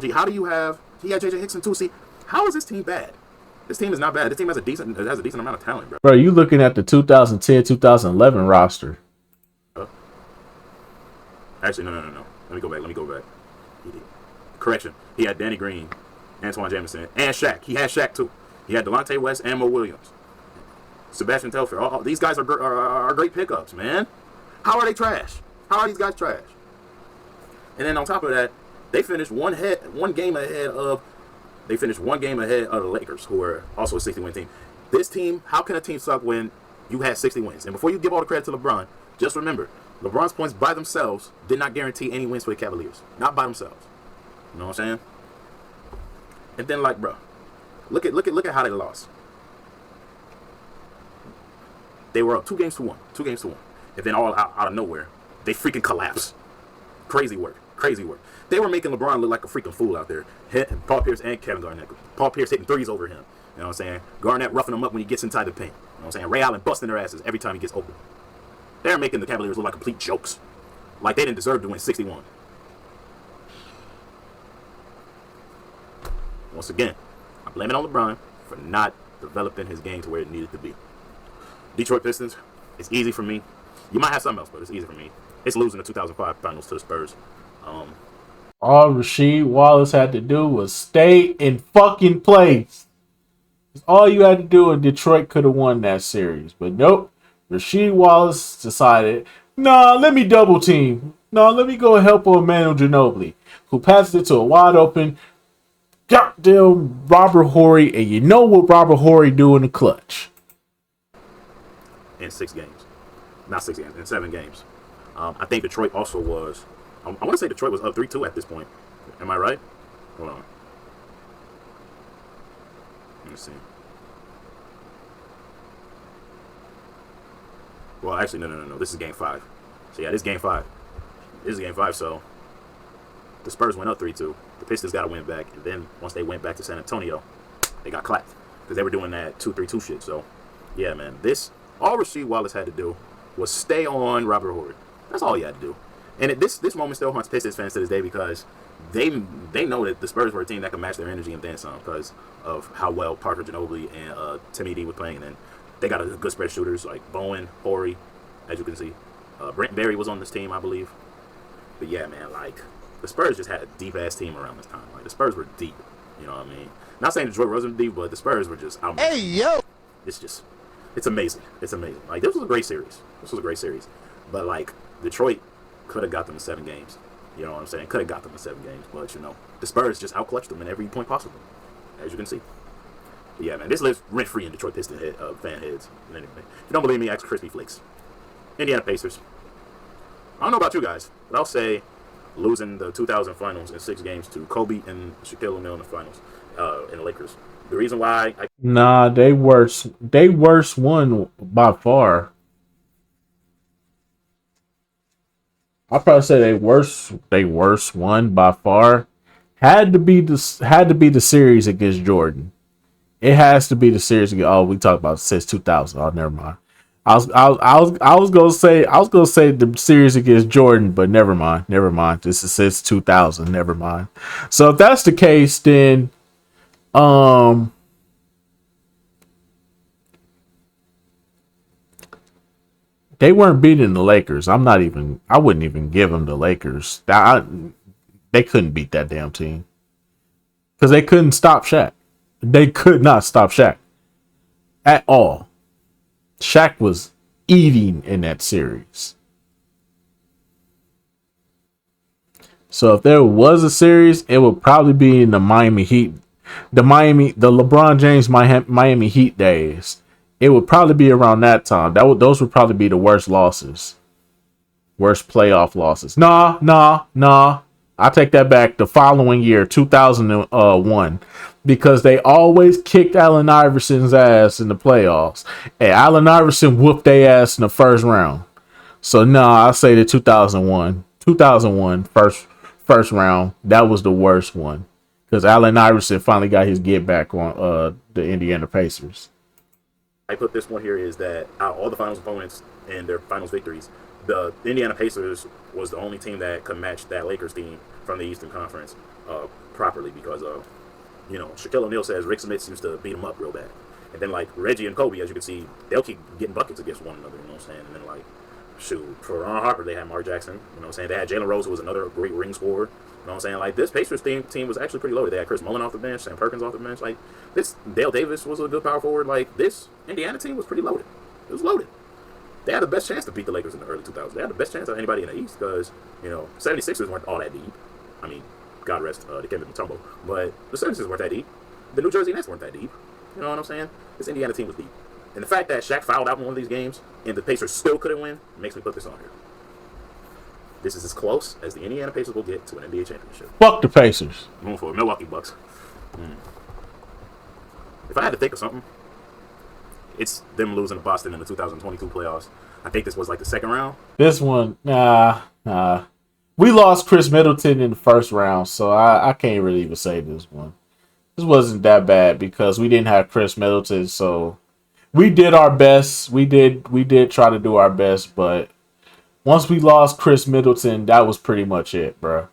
Speaker 2: G. How do you have? He had J.J. Hickson too. See, how is this team bad? This team is not bad. This team has a decent amount of talent, bro.
Speaker 1: Bro, you looking at the 2010-2011 roster?
Speaker 2: Actually, no. Let me go back. Correction. He had Danny Green, Antoine Jameson, and Shaq. He had Shaq too. He had Delonte West and Mo Williams. Sebastian Telfair. All these guys are great pickups, man. How are they trash? How are these guys trash? And then on top of that, they finished one game ahead of the Lakers, who are also a 60-win team. This team, how can a team suck when you had 60 wins? And before you give all the credit to LeBron, just remember, LeBron's points by themselves did not guarantee any wins for the Cavaliers. Not by themselves. You know what I'm saying? And then, like, bro, look at how they lost. They were up 2-1. And then all out of nowhere, they freaking collapsed. Crazy work. They were making LeBron look like a freaking fool out there. Paul Pierce and Kevin Garnett. Paul Pierce hitting threes over him. You know what I'm saying? Garnett roughing him up when he gets inside the paint. You know what I'm saying? Ray Allen busting their asses every time he gets open. They're making the Cavaliers look like complete jokes. Like they didn't deserve to win 61. Once again, I'm blaming on LeBron for not developing his game to where it needed to be. Detroit Pistons, it's easy for me. You might have something else, but it's easy for me. It's losing the 2005 finals to the Spurs.
Speaker 1: All Rasheed Wallace had to do was stay in fucking place. All you had to do, and Detroit could have won that series. But nope. Rasheed Wallace decided, nah, let me double team. Nah, let me go help on Manu Ginobili, who passed it to a wide open goddamn Robert Horry. And you know what Robert Horry do in the clutch.
Speaker 2: In 6 games. Not 6 games, in 7 games. I think Detroit also was... I want to say Detroit was up 3-2 at this point. Am I right? Hold on. Let me see. Well, actually, no. This is game 5. So, yeah, this is game 5. So the Spurs went up 3-2. The Pistons got to win back. And then once they went back to San Antonio, they got clapped. Because they were doing that 2-3-2 shit. So, yeah, man. All Rasheed Wallace had to do was stay on Robert Horry. That's all he had to do. And this moment still haunts Pistons fans to this day because they know that the Spurs were a team that could match their energy and then some because of how well Parker Ginobili and Timmy D were playing. And then they got a good spread of shooters like Bowen, Horry, as you can see. Brent Berry was on this team, I believe. But yeah, man, like the Spurs just had a deep-ass team around this time. Like the Spurs were deep. You know what I mean? Not saying Detroit wasn't deep, but the Spurs were just out.
Speaker 3: Hey, yo!
Speaker 2: It's amazing. Like, this was a great series. But, like, Detroit could have got them in 7 games. You know what I'm saying? Could have got them in 7 games. But, you know, the Spurs just outclutched them in every point possible, as you can see. But, yeah, man, this lives rent-free in Detroit Pistons fan heads. And anyway, if you don't believe me, ask Crispy Flakes. Indiana Pacers. I don't know about you guys, but I'll say losing the 2000 finals in 6 games to Kobe and Shaquille O'Neal in the finals in the Lakers. The reason why
Speaker 1: they worst won by far. I'd probably say they worst won by far. Had to be the series against Jordan. It has to be the series against. Oh, we talked about since 2000. Oh, never mind. I was gonna say the series against Jordan, but never mind. This is since 2000. Never mind. So if that's the case, then they weren't beating the Lakers. I wouldn't even give them the Lakers. They couldn't beat that damn team because they couldn't stop Shaq. They could not stop Shaq at all. Shaq was eating in that series. So if there was a series, it would probably be in the Miami Heat, the LeBron James Miami Heat days. It would probably be around that time. Those would probably be the worst losses. Worst playoff losses. Nah. I take that back. The following year, 2001, because they always kicked Allen Iverson's ass in the playoffs. And Allen Iverson whooped their ass in the first round. So I say the 2001 first round. That was the worst one because Allen Iverson finally got his get back on the Indiana Pacers.
Speaker 2: I put this one here is that out of all the finals opponents and their finals victories, the Indiana Pacers was the only team that could match that Lakers team from the Eastern Conference properly because Shaquille O'Neal says Rick Smith used to beat him up real bad. And then, like, Reggie and Kobe, as you can see, they'll keep getting buckets against one another, you know what I'm saying? And then, like, shoot, for Ron Harper, they had Mark Jackson, you know what I'm saying? They had Jalen Rose, who was another great ring scorer, you know what I'm saying? Like, this Pacers team was actually pretty loaded. They had Chris Mullin off the bench, Sam Perkins off the bench. Like, this Dale Davis was a good power forward. Like, this Indiana team was pretty loaded. It was loaded. They had the best chance to beat the Lakers in the early 2000s. They had the best chance of anybody in the East because, 76ers weren't all that deep. I mean, God rest Dikembe Mutombo. But the 76ers weren't that deep. The New Jersey Nets weren't that deep. You know what I'm saying? This Indiana team was deep. And the fact that Shaq fouled out in one of these games and the Pacers still couldn't win makes me put this on here. This is as close as the Indiana Pacers will get to an NBA championship.
Speaker 1: Fuck the Pacers.
Speaker 2: I'm going for Milwaukee Bucks. If I had to think of something, it's them losing to Boston in the 2022 playoffs. I think this was like the second round.
Speaker 1: This one, nah. We lost Chris Middleton in the first round, so I can't really even say this one. This wasn't that bad because we didn't have Chris Middleton, so we did our best. We did try to do our best, but once we lost Chris Middleton, that was pretty much it, bro.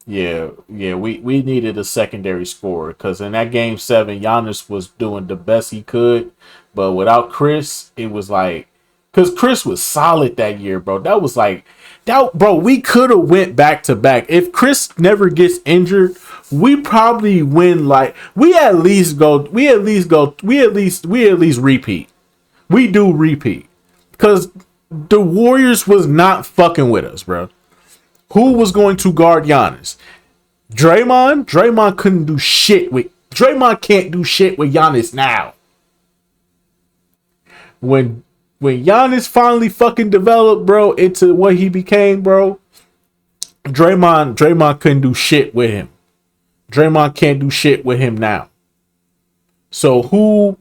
Speaker 1: Yeah, we needed a secondary scorer because in that game 7, Giannis was doing the best he could, but without Chris, it was like, because Chris was solid that year, bro. That was like, bro, we could have went back to back. If Chris never gets injured, we probably win. Like, we at least repeat. We do repeat because the Warriors was not fucking with us, bro. Who was going to guard Giannis? Draymond? Draymond couldn't do shit with... Draymond can't do shit with Giannis now. When Giannis finally fucking developed, bro, into what he became, bro, Draymond couldn't do shit with him. Draymond can't do shit with him now. So who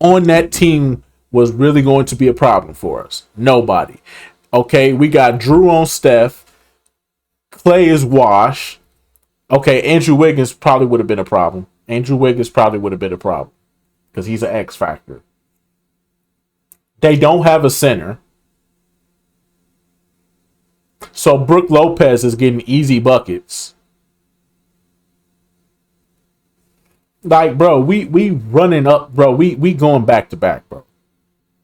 Speaker 1: on that team was really going to be a problem for us? Nobody. Okay, we got Drew on Steph. Clay is washed. Okay, Andrew Wiggins probably would have been a problem. Because he's an X factor. They don't have a center. So Brook Lopez is getting easy buckets. Like, bro, we running up, bro. We going back to back, bro.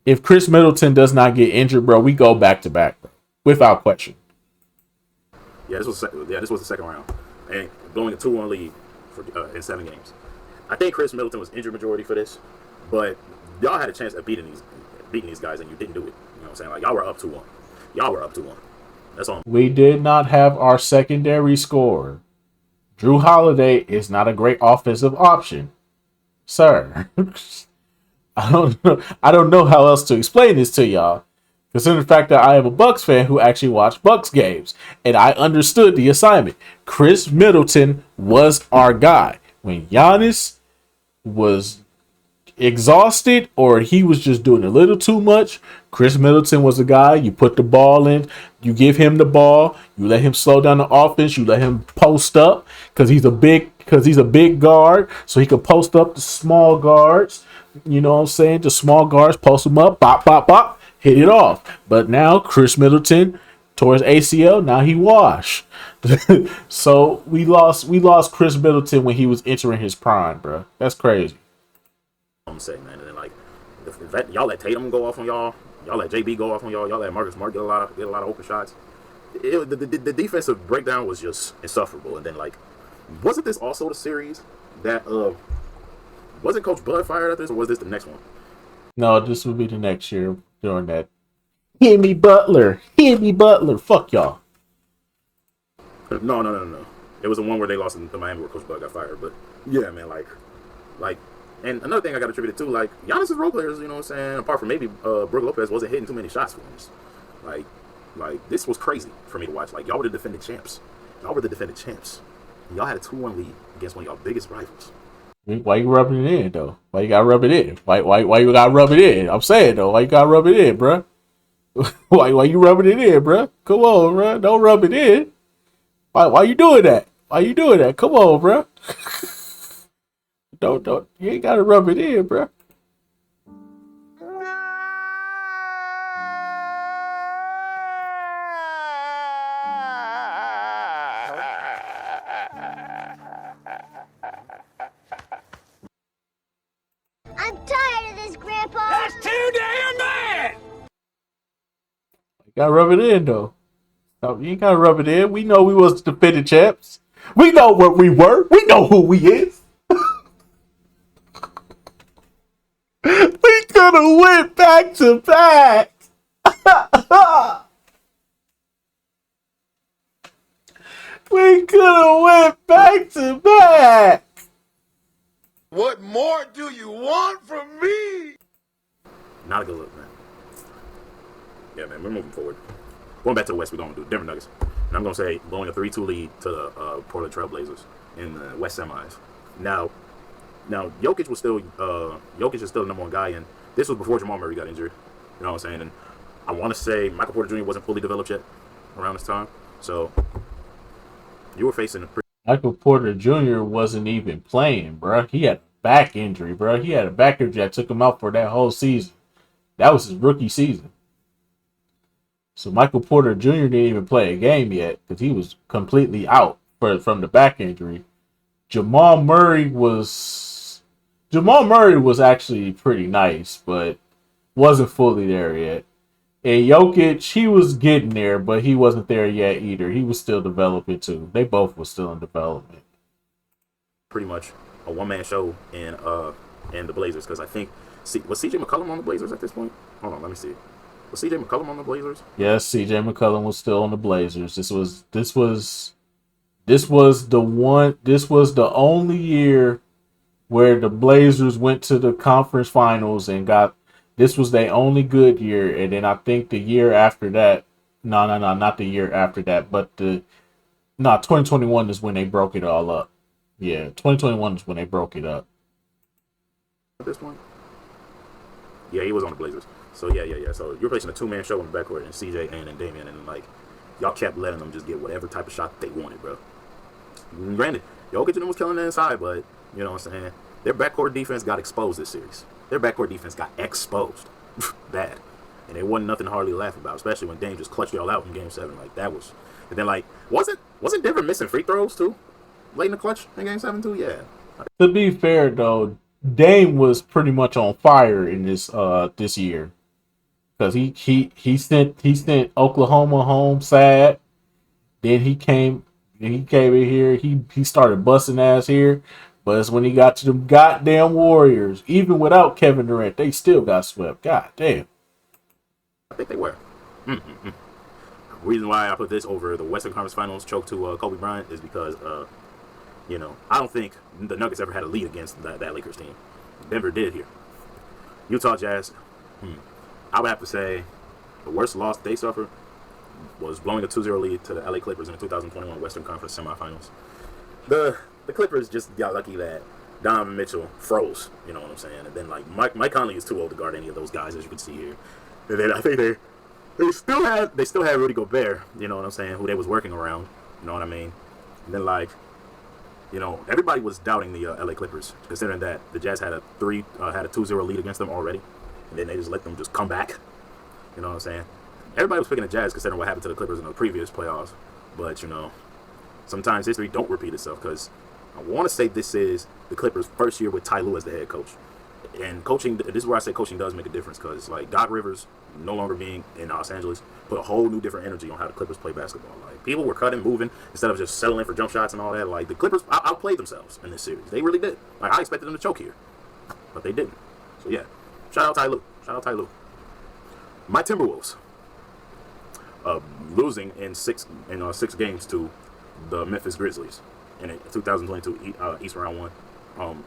Speaker 1: If Chris Middleton does not get injured, bro, we go back to back, bro, without question.
Speaker 2: Yeah, this was the second round, and blowing a 2-1 lead in 7 games. I think Chris Middleton was injured majority for this, but y'all had a chance at beating these guys, and you didn't do it. You know what I'm saying? Like, y'all were up 2-1. That's all. We
Speaker 1: did not have our secondary scorer. Drew Holiday is not a great offensive option, sir. I don't know how else to explain this to y'all. Considering the fact that I am a Bucks fan who actually watched Bucks games, and I understood the assignment. Chris Middleton was our guy. When Giannis was exhausted or he was just doing a little too much, Chris Middleton was the guy. You put the ball in, you give him the ball, you let him slow down the offense, you let him post up because he's a big guard, so he could post up the small guards. You know what I'm saying? The small guards, post them up, bop, bop, bop. Hit it off. But now Chris Middleton towards ACL, now he washed. So we lost Chris Middleton when he was entering his prime, bro. That's crazy.
Speaker 2: I'm saying, man, and then like y'all let Tatum go off on y'all let JB go off on y'all let Marcus Smart get a lot of open shots. The defensive breakdown was just insufferable. And then, like, wasn't this also the series that wasn't Coach Bud fired at this, or was this the next one?
Speaker 1: No, this would be the next year during that. Hit me Butler. Fuck y'all.
Speaker 2: No. It was the one where they lost in Miami where Coach Bud got fired. But yeah, man, like, and another thing I got attributed to, like, Giannis' role players, you know what I'm saying? Apart from maybe Brook Lopez wasn't hitting too many shots for us. Like this was crazy for me to watch. Like, y'all were the defending champs. Y'all had a 2-1 lead against one of y'all biggest rivals.
Speaker 1: Why you rubbing it in, though? Why you gotta rub it in? Why you gotta rub it in? I'm saying, though, why you gotta rub it in, bruh? why you rubbing it in, bruh? Come on, bruh. Don't rub it in. Why you doing that? Come on, bruh. Don't. You ain't gotta rub it in, bruh. Gotta rub it in though. No, you ain't gotta rub it in. We know we was the defending champs. We know what we were. We know who we is. We could have went back to back. We could have went back to back.
Speaker 3: What more do you want from me?
Speaker 2: Not a good look, man. Yeah, man, we're moving forward. Going back to the West, we're going to do Denver Nuggets. And I'm going to say blowing a 3-2 lead to the Portland Trail Blazers in the West semis. Now, Jokic is still the number one guy, and this was before Jamal Murray got injured. You know what I'm saying? And I want to say Michael Porter Jr. wasn't fully developed yet around this time. So you were facing a
Speaker 1: Michael Porter Jr. wasn't even playing, bro. He had a back injury, bro. He had a back injury that took him out for that whole season. That was his rookie season. So Michael Porter Jr. didn't even play a game yet because he was completely out from the back injury. Jamal Murray was actually pretty nice, but wasn't fully there yet. And Jokic, he was getting there, but he wasn't there yet either. He was still developing too. They both were still in development.
Speaker 2: pretty much a one-man show in the Blazers, because I think was CJ McCollum on the Blazers at this point? Hold on, let me see. Was CJ McCollum on the Blazers?
Speaker 1: Yes, CJ McCollum was still on the Blazers. This was the only year where the Blazers went to the conference finals and this was their only good year. And then I think the year after that, not the year after that, but 2021 is when they broke it all up. Yeah, 2021 is when they broke it up.
Speaker 2: At this point? Yeah, he was on the Blazers. So yeah. So you're placing a two-man show in the backcourt, and CJ and Damian, and like y'all kept letting them just get whatever type of shot they wanted, bro. Granted, Jokic was killing the inside, but you know what I'm saying? Their backcourt defense got exposed this series. Their backcourt defense got exposed. Bad. And it wasn't nothing to hardly laugh about, especially when Dame just clutched y'all out in Game 7. Like, that was... And then, like, wasn't Denver missing free throws, too? Late in the clutch in Game 7, too? Yeah.
Speaker 1: To be fair, though, Dame was pretty much on fire in this year. Because he sent Oklahoma home sad. Then he came in here. He started busting ass here. But it's when he got to the goddamn Warriors. Even without Kevin Durant, they still got swept. God damn.
Speaker 2: I think they were. Reason why I put this over the Western Conference Finals choke to Kobe Bryant is because, I don't think the Nuggets ever had a lead against that Lakers team. Denver did here. Utah Jazz, I would have to say the worst loss they suffered was blowing a 2-0 lead to the LA Clippers in the 2021 Western Conference semifinals. The Clippers just got lucky that Donovan Mitchell froze, you know what I'm saying? And then, like, Mike Conley is too old to guard any of those guys, as you can see here. And then I think they still had Rudy Gobert, you know what I'm saying, who they was working around, you know what I mean? And then, like, everybody was doubting the LA Clippers, considering that the Jazz had a 2-0 lead against them already, and then they just let them just come back, you know what I'm saying? Everybody was picking the Jazz considering what happened to the Clippers in the previous playoffs, but, sometimes history don't repeat itself, because I want to say this is the Clippers' first year with Ty Lue as the head coach. And coaching, this is where I say coaching does make a difference, because like Doc Rivers no longer being in Los Angeles put a whole new different energy on how the Clippers play basketball. Like, people were cutting, moving instead of just settling for jump shots and all that. Like, the Clippers outplayed themselves in this series. They really did. Like, I expected them to choke here, but they didn't. So yeah, shout out Ty Lue. My Timberwolves losing in six games to the Memphis Grizzlies in a 2022 East Round 1.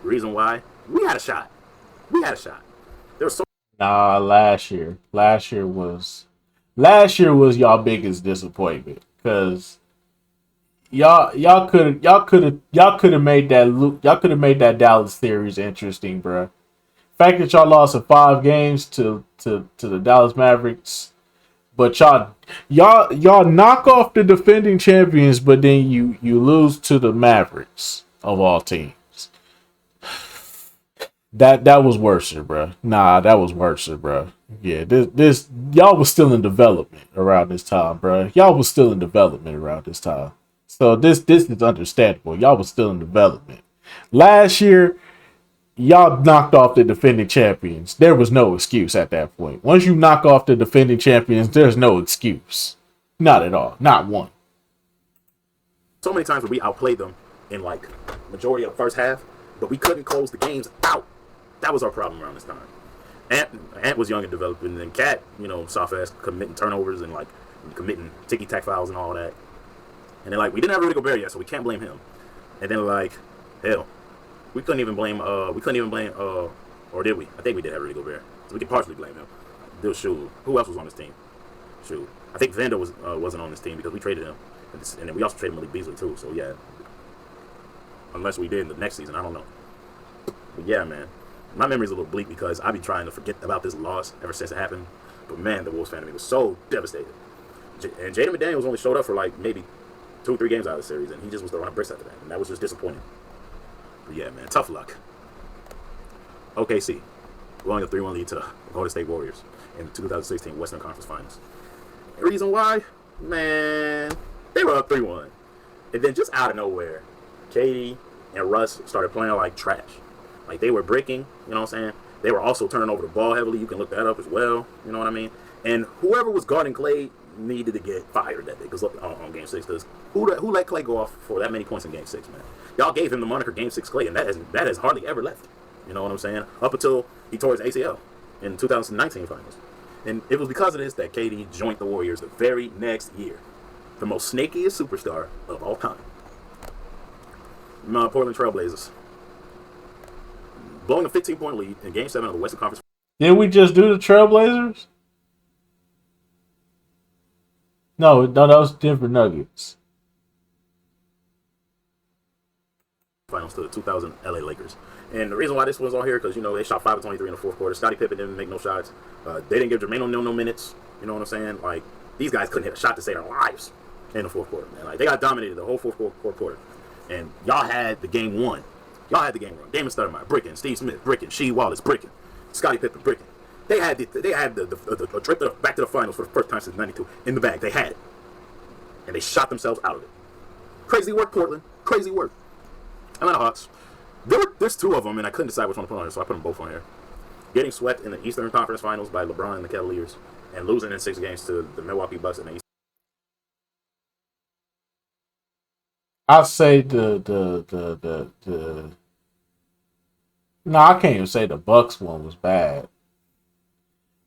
Speaker 2: Reason why? We had a shot. There was so
Speaker 1: last year was y'all biggest disappointment, because y'all could have made that Dallas series interesting, bro. The fact that y'all lost in 5 games to the Dallas Mavericks, but y'all knock off the defending champions, but then you lose to the Mavericks of all teams. That was worse, bro. That was worse, bro. Yeah, this y'all was still in development around this time, bro. So this is understandable. Y'all was still in development. Last year, y'all knocked off the defending champions. There was no excuse at that point. Once you knock off the defending champions, there's no excuse. Not at all. Not one.
Speaker 2: So many times where we outplayed them in like majority of the first half, but we couldn't close the games out. That was our problem around this time. Ant was young and developing, and then Cat, soft ass committing turnovers and like committing ticky-tack fouls and all that. And then like we didn't have Rudy Gobert yet, so we can't blame him. And then like hell, we couldn't even blame or did we? I think we did have Rudy Gobert, so we can partially blame him. Shoot, who else was on this team? Shoot, I think Vando wasn't on this team because we traded him, and then we also traded Malik Beasley too. So yeah, unless we did in the next season, I don't know. But yeah, man, my memory's a little bleak because I've been trying to forget about this loss ever since it happened. But man, the Wolves fan of me was so devastated. And Jaden McDaniels only showed up for like maybe 2-3 games out of the series, and he just was throwing bricks after that, and that was just disappointing. But yeah, man, tough luck. OKC blowing a 3-1 lead to Golden State Warriors in the 2016 Western Conference Finals. The reason why, man, they were up 3-1, and then just out of nowhere, KD and Russ started playing like trash. Like they were bricking, you know what I'm saying? They were also turning over the ball heavily. You can look that up as well, you know what I mean? And whoever was guarding Klay needed to get fired that day because on Game 6, because who let Klay go off for that many points in Game 6, man? Y'all gave him the moniker Game 6 Klay, and that has hardly ever left. You know what I'm saying? Up until he tore his ACL in 2019 Finals. And it was because of this that KD joined the Warriors the very next year. The most snakiest superstar of all time. Portland Trailblazers blowing a 15-point lead in Game 7 of the Western Conference.
Speaker 1: Did we just do the Trailblazers? No, that was Denver Nuggets.
Speaker 2: Finals to the 2000 LA Lakers. And the reason why this was on here, because, they shot 5 of 23 in the fourth quarter. Scottie Pippen didn't make no shots. They didn't give Jermaine O'Neal no minutes. You know what I'm saying? Like, these guys couldn't hit a shot to save their lives in the fourth quarter, man. Like, they got dominated the whole fourth quarter. And y'all had the game won. Y'all had the game won. Damon Stoudemire bricking, Steve Smith bricking, Shea Wallace bricking, Scottie Pippen bricking. They had the trip back to the finals for the first time since '92 in the bag. They had it, and they shot themselves out of it. Crazy work, Portland. Crazy work. Atlanta Hawks. There's 2 of them, and I couldn't decide which one to put on here, so I put them both on here. Getting swept in the Eastern Conference Finals by LeBron and the Cavaliers, and losing in 6 games to the Milwaukee Bucks in the East.
Speaker 1: I'll say No, I can't even say the Bucks one was bad.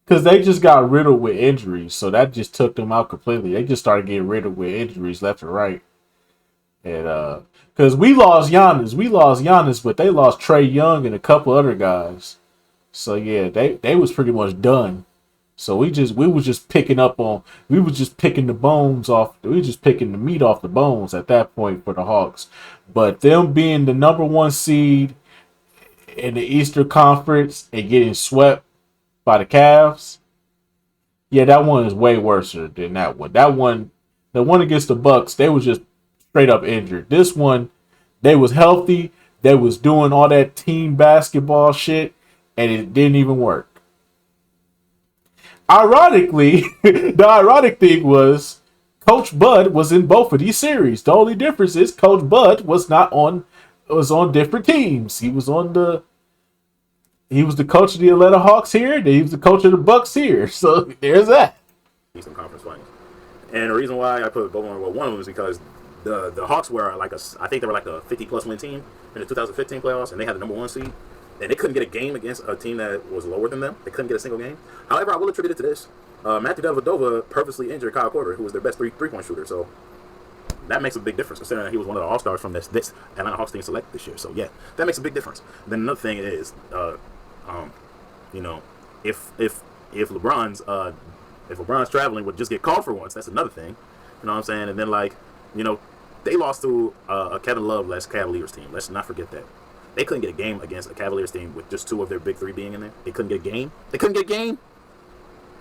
Speaker 1: Because they just got riddled with injuries, so that just took them out completely. They just started getting riddled with injuries left and right. And because we lost Giannis, but they lost Trae Young and a couple other guys. So yeah, they was pretty much done. So we was just picking the meat off the bones at that point for the Hawks. But them being the number 1 seed in the Eastern Conference and getting swept by the Cavs, yeah, that one is way worse than that one. The one against the Bucks, they was just straight up injured. This one, they was healthy. They was doing all that team basketball shit, and it didn't even work. Ironically, the ironic thing was Coach Bud was in both of these series. The only difference is Coach Bud was on different teams. He was the coach of the Atlanta Hawks here, then he was the coach of the Bucks here. So there's that.
Speaker 2: Eastern Conference Finals. And the reason why I put both on, one of them is because the Hawks were I think they were like a 50+ win team in the 2015 playoffs, and they had the number 1 seed. And they couldn't get a game against a team that was lower than them. They couldn't get a single game. However, I will attribute it to this. Matthew Dellavedova purposely injured Kyle Korver, who was their best three-point shooter. So that makes a big difference, considering that he was one of the all-stars from this Atlanta Hawks team selected this year. So yeah, that makes a big difference. Then another thing is, if LeBron's traveling, would just get called for once. That's another thing. You know what I'm saying? And then they lost to a Kevin Love-less Cavaliers team. Let's not forget that. They couldn't get a game against a Cavaliers team with just 2 of their big 3 being in there. They couldn't get a game.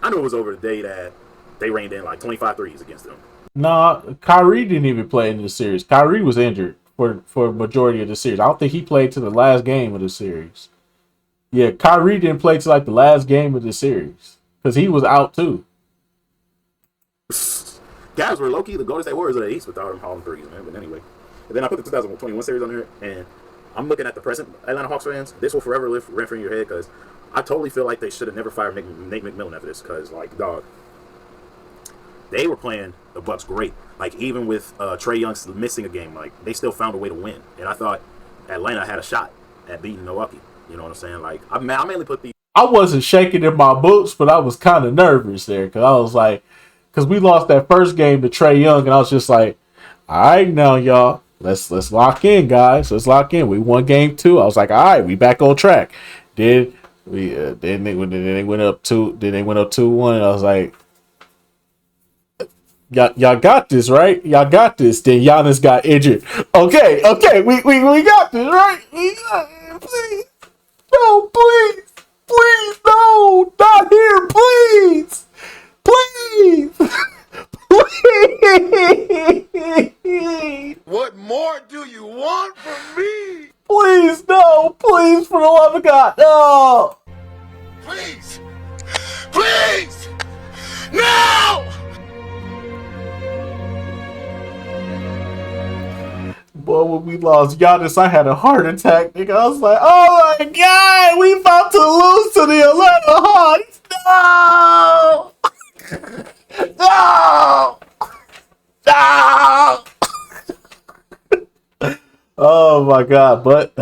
Speaker 2: I knew it was over the day that they rained in like 25 threes against them.
Speaker 1: Nah, Kyrie didn't even play in this series. Kyrie was injured for a majority of the series. I don't think he played to the last game of the series. Yeah, Kyrie didn't play to like the last game of the series because he was out too.
Speaker 2: Guys were low-key the Golden State Warriors of the East without them hauling threes, man. But anyway. And then I put the 2021 series on here, and I'm looking at the present Atlanta Hawks fans. This will forever live rent free in your head because I totally feel like they should have never fired Nate McMillan after this. Because like, dog, they were playing the Bucks great. Like even with Trae Young missing a game, like they still found a way to win. And I thought Atlanta had a shot at beating Milwaukee. You know what I'm saying? Like I mainly put the.
Speaker 1: I wasn't shaking in my boots, but I was kind of nervous there because I was like, because we lost that first game to Trae Young, and I was just like, all right, now y'all, let's lock in, guys. Let's lock in. We won game 2. I was like, all right, we back on track. Then they went up 2-1. I was like, y'all got this, right? Y'all got this. Then Giannis got injured. Okay, we got this, right? Please, no, please, no, not here, please, please.
Speaker 3: What more do you want from me?
Speaker 1: Please, no, please, for the love of God, no.
Speaker 3: Please! Please! No!
Speaker 1: Boy, when we lost Giannis, I had a heart attack, nigga. I was like, oh my God, we about to lose to the Atlanta Hawks. No! No! No! Oh my God, but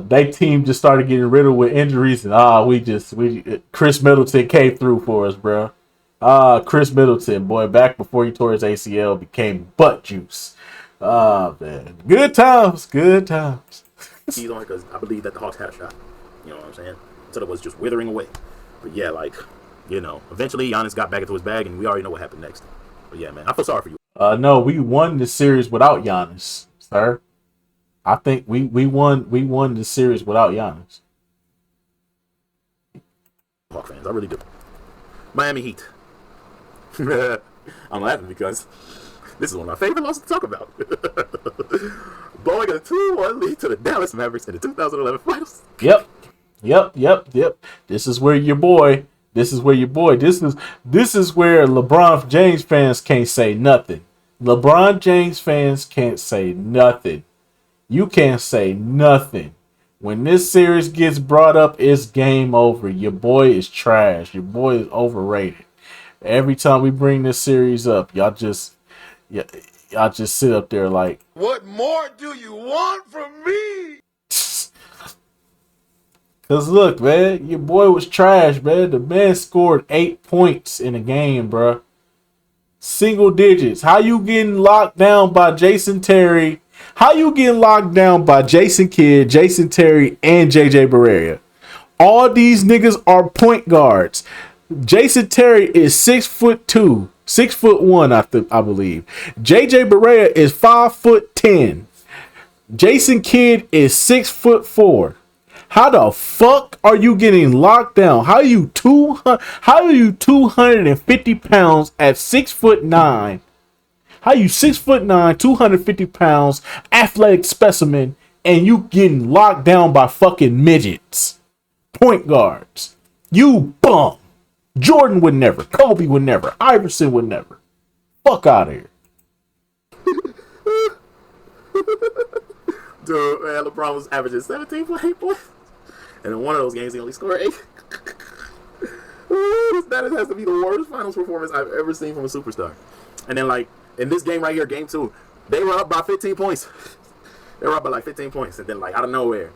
Speaker 1: they team just started getting riddled with injuries, and Chris Middleton came through for us, bro. Chris Middleton, boy, back before he tore his ACL, became butt juice. Man, good times.
Speaker 2: He's on because I believe that the Hawks had a shot. You know what I'm saying? Until it was just withering away. But yeah, like, you know, eventually Giannis got back into his bag, and we already know what happened next. But yeah, man, I feel sorry for you.
Speaker 1: No, we won the series without Giannis, sir. I think we won the series without Giannis.
Speaker 2: Hawk fans, I really do. Miami Heat. I'm laughing because this is one of my favorite losses to talk about. Blowing a 2-1 lead to the Dallas Mavericks in the 2011 Finals.
Speaker 1: Yep. This is where your boy. This is where LeBron James fans can't say nothing. LeBron James fans can't say nothing. You can't say nothing. When this series gets brought up, it's game over. Your boy is trash. Your boy is overrated. Every time we bring this series up, y'all just sit up there like,
Speaker 3: what more do you want from me?
Speaker 1: Cause look, man, your boy was trash, man. The man scored 8 points in a game, bro. Single digits. How you getting locked down by Jason Terry? How you getting locked down by Jason Kidd, Jason Terry, and JJ Barea? All these niggas are point guards. Jason Terry is 6'2", 6'1", I believe. JJ Barea is 5'10". Jason Kidd is 6'4". How the fuck are you getting locked down? How are you 250 pounds at 6'9"? How you 6'9", 250 pounds, athletic specimen, and you getting locked down by fucking midgets, point guards? You bum. Jordan would never. Kobe would never. Iverson would never. Fuck out of here.
Speaker 2: Dude, man, LeBron was averaging 17.8 points. And in one of those games, he only scored 8. That has to be the worst finals performance I've ever seen from a superstar. And then, like, in this game right here, game 2, they were up by 15 points. They were up by like 15 points. And then, like, out of nowhere,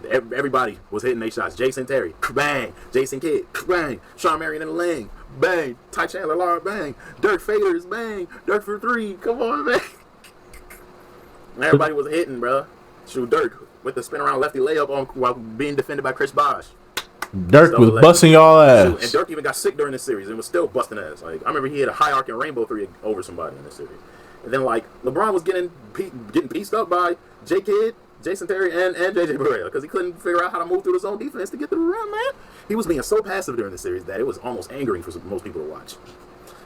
Speaker 2: everybody was hitting their shots. Jason Terry, bang. Jason Kidd, bang. Sean Marion in the lane, bang. Ty Chandler, Lara, bang. Dirk Faders, bang. Dirk for 3. Come on, man. Everybody was hitting, bro. Shoot, Dirk with the spin around lefty layup on while being defended by Chris Bosh.
Speaker 1: Dirk was busting y'all ass.
Speaker 2: Shoot, and Dirk even got sick during this series and was still busting ass. Like, I remember he had a high arcing rainbow 3 over somebody in this series. And then, like, LeBron was getting pieced up by J. Kidd, Jason Terry, and JJ Barea because he couldn't figure out how to move through the zone defense to get to the rim, man. He was being so passive during the series that it was almost angering for most people to watch.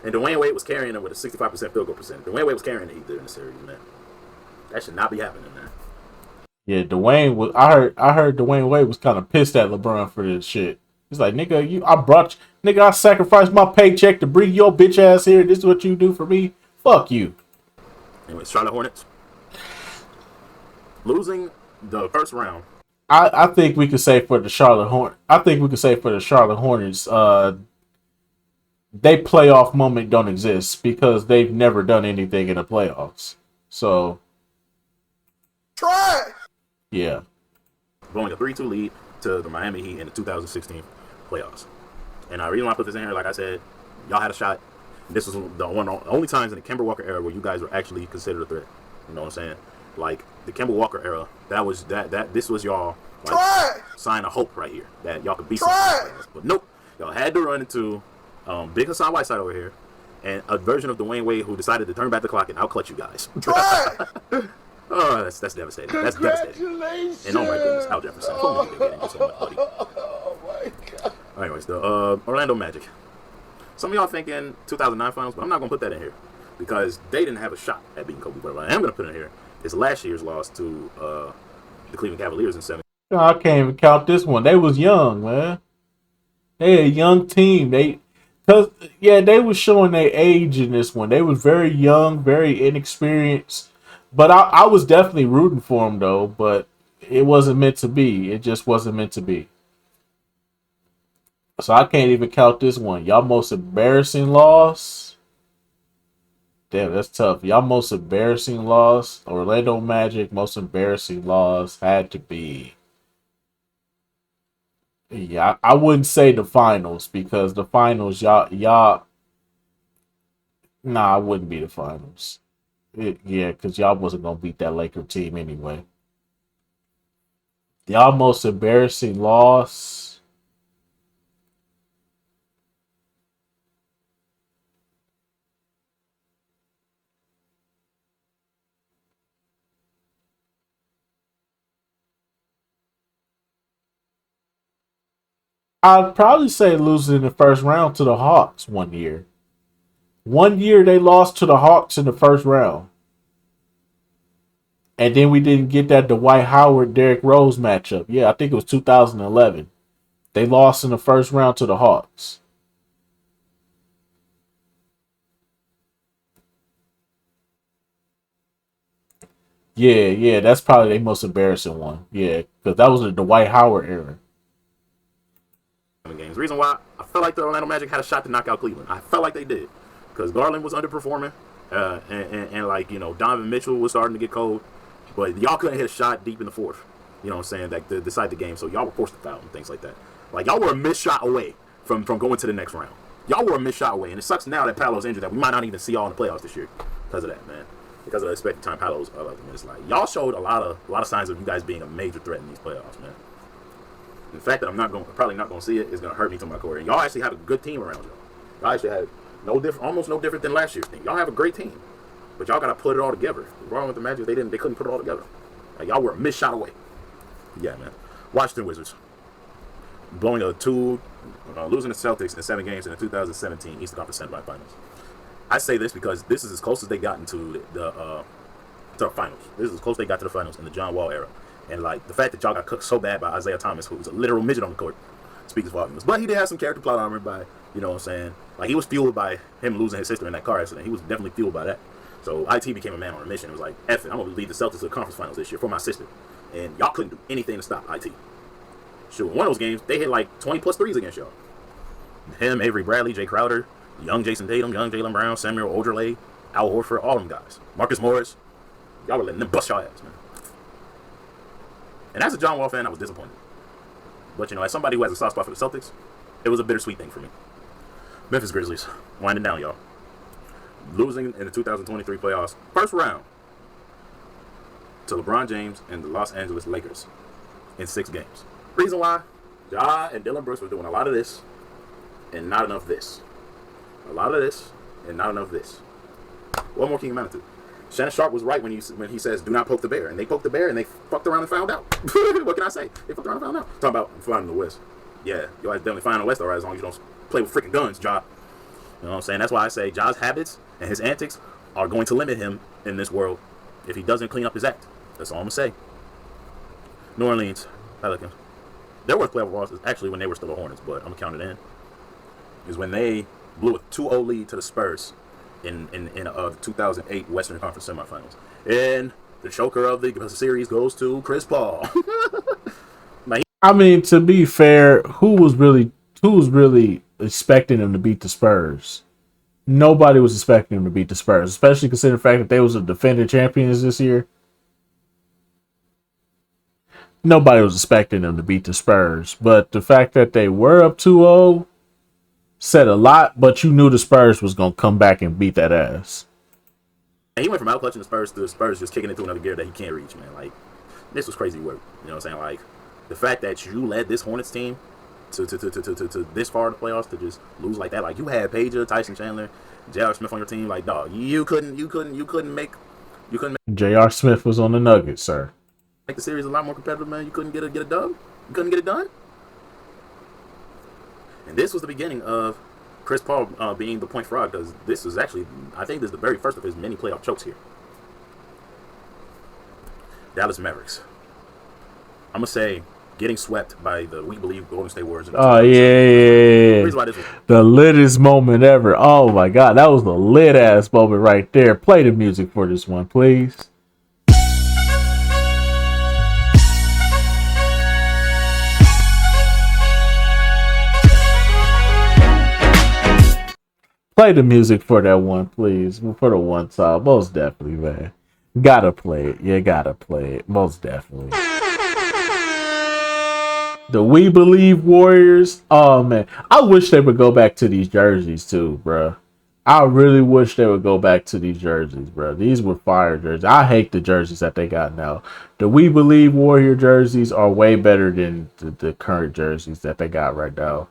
Speaker 2: And Dwayne Wade was carrying him with a 65% field goal percentage. Dwayne Wade was carrying the Heat during the series, man. That should not be happening, man.
Speaker 1: Yeah, Dwayne was. I heard Dwayne Wade was kind of pissed at LeBron for this shit. He's like, nigga, I sacrificed my paycheck to bring your bitch ass here. This is what you do for me. Fuck you.
Speaker 2: Anyways, Charlotte Hornets. Losing the first round.
Speaker 1: I think we could say for the Charlotte Hornets. I think we could say for the Charlotte Hornets, they playoff moment don't exist because they've never done anything in the playoffs. So,
Speaker 4: try.
Speaker 1: Yeah.
Speaker 2: Blowing a 3-2 lead to the Miami Heat in the 2016 playoffs. And the reason why I put this in here, like I said, y'all had a shot. This was the only times in the Kemba Walker era where you guys were actually considered a threat. You know what I'm saying? Like the Kemba Walker era, this was y'all like, sign of hope right here that y'all could be something. But nope, y'all had to run into Big Hassan Whiteside over here and a version of Dwayne Wade who decided to turn back the clock and outclutch you guys. Oh, that's devastating. That's devastating. And oh my goodness, Al Jefferson. Oh my God. Anyways, the Orlando Magic. Some of y'all thinking 2009 finals, but I'm not going to put that in here because they didn't have a shot at beating Kobe. But what I am going to put in here is last year's loss to the Cleveland Cavaliers in 7.
Speaker 1: No, I can't even count this one. They was young, man. They a young team. They was showing their age in this one. They was very young, very inexperienced. But I was definitely rooting for them, though. But it wasn't meant to be. It just wasn't meant to be. So I can't even count this one. Y'all most embarrassing loss. Damn, that's tough. Y'all most embarrassing loss. Orlando Magic most embarrassing loss had to be. Yeah, I wouldn't say the finals because the finals, y'all. Nah, it wouldn't be the finals. Because y'all wasn't gonna beat that Laker team anyway. Y'all most embarrassing loss. I'd probably say losing in the first round to the Hawks one year. One year they lost to the Hawks in the first round. And then we didn't get that Dwight Howard Derrick Rose matchup. Yeah, I think it was 2011. They lost in the first round to the Hawks. Yeah, that's probably the most embarrassing one. Yeah, because that was the Dwight Howard era.
Speaker 2: Games. Reason why I felt like the Orlando Magic had a shot to knock out Cleveland. I felt like they did because Garland was underperforming, and like Donovan Mitchell was starting to get cold, but y'all couldn't hit a shot deep in the fourth. You know what I'm saying? Like to decide the game, so y'all were forced to foul and things like that. Like y'all were a missed shot away from going to the next round. Y'all were a missed shot away, and it sucks now that Paolo's injured that we might not even see y'all in the playoffs this year because of that, man. Because of the expected time Paolo's it's like y'all showed a lot of signs of you guys being a major threat in these playoffs, man. The fact that I'm probably not going to see it is going to hurt me to my core. And y'all actually had a good team around y'all. Y'all actually had almost no different than last year's team. Y'all have a great team, but y'all got to put it all together. The problem with the Magic, they couldn't put it all together. Like, y'all were a missed shot away. Yeah, man. Washington Wizards blowing losing the Celtics in 7 games in the 2017 Eastern Conference semifinals. I say this because this is as close as they got into the finals. This is as close as they got to the finals in the John Wall era. And, like, the fact that y'all got cooked so bad by Isaiah Thomas, who was a literal midget on the court, speaks volumes. But he did have some character plot armor by, you know what I'm saying? Like, he was fueled by him losing his sister in that car accident. He was definitely fueled by that. So, IT became a man on a mission. It was like, F it, I'm going to lead the Celtics to the conference finals this year for my sister. And y'all couldn't do anything to stop IT. Sure, in one of those games, they hit, like, 20 plus threes against y'all. Him, Avery Bradley, Jay Crowder, young Jason Tatum, young Jaylen Brown, Samuel Odelay, Al Horford, all them guys. Marcus Morris. Y'all were letting them bust y'all ass, man. And as a John Wall fan, I was disappointed. But, as somebody who has a soft spot for the Celtics, it was a bittersweet thing for me. Memphis Grizzlies, winding down, y'all. Losing in the 2023 playoffs, first round, to LeBron James and the Los Angeles Lakers in 6 games. Reason why? Ja and Dillon Brooks were doing a lot of this and not enough this. A lot of this and not enough this. What more can you amount to? Shannon Sharp was right when he says, do not poke the bear. And they poked the bear, and they fucked around and found out. What can I say? They fucked around and found out. Talking about flying in the West. Yeah, you'll definitely find in the West, all right, as long as you don't play with freaking guns, Ja. You know what I'm saying? That's why I say Ja's habits and his antics are going to limit him in this world if he doesn't clean up his act. That's all I'm going to say. New Orleans Pelicans. Their worst playoff loss is actually when they were still the Hornets, but I'm going to count it in. Is when they blew a 2-0 lead to the Spurs in the 2008 Western Conference semifinals. And The choker of the series goes to Chris Paul.
Speaker 1: I mean, to be fair, who was really expecting him to beat the Spurs? Nobody was expecting him to beat the Spurs, especially considering the fact that they was the defending champions this year. Nobody was expecting them to beat the Spurs, but the fact that they were up 2-0 said a lot, but you knew the Spurs was going to come back and beat that ass.
Speaker 2: And he went from outclutching the Spurs to the Spurs just kicking into another gear that he can't reach, man. Like, this was crazy work. You know what I'm saying? Like, the fact that you led this Hornets team to this far in the playoffs to just lose like that. Like, you had Pager, Tyson Chandler, J.R. Smith on your team. Like, dog, you couldn't make
Speaker 1: J.R. Smith was on the Nuggets, sir.
Speaker 2: Make the series a lot more competitive, man. You couldn't get a dub. You couldn't get it done. And this was the beginning of Chris Paul being the point fraud, because this was actually, I think this is the very first of his many playoff chokes here. Dallas Mavericks. I'm going to say getting swept by the We Believe Golden State Warriors.
Speaker 1: Oh, yeah. The litest moment ever. Oh, my God. That was the lit-ass moment right there. Play the music for this one, please. Play the music for that one, please. For the one time. Most definitely, man. Gotta play it. You gotta play it. Most definitely. The We Believe Warriors. Oh, man. I wish they would go back to these jerseys, too, bro. I really wish they would go back to these jerseys, bro. These were fire jerseys. I hate the jerseys that they got now. The We Believe Warrior jerseys are way better than the current jerseys that they got right now.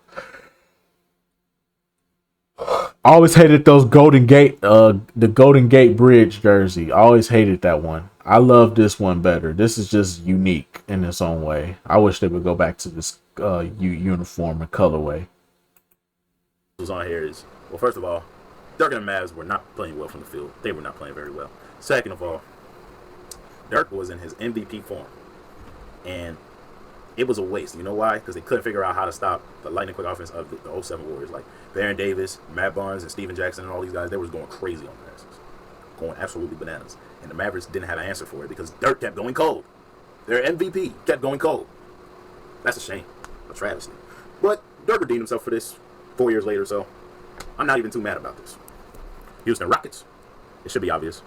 Speaker 1: I always hated those the Golden Gate Bridge jersey. I always hated that one. I love this one better. This is just unique in its own way. I wish they would go back to this uniform and colorway.
Speaker 2: What's on here is, well, first of all, Dirk and the Mavs were not playing well from the field. They were not playing very well. Second of all, Dirk was in his MVP form, and it was a waste. You know why? Because they couldn't figure out how to stop the lightning quick offense of the 07 Warriors. Like Baron Davis, Matt Barnes, and Steven Jackson and all these guys, they was going crazy on their asses. Going absolutely bananas. And the Mavericks didn't have an answer for it because Dirk kept going cold. Their MVP kept going cold. That's a shame. A travesty. But Dirk redeemed himself for this 4 years later, so I'm not even too mad about this. Houston Rockets. It should be obvious.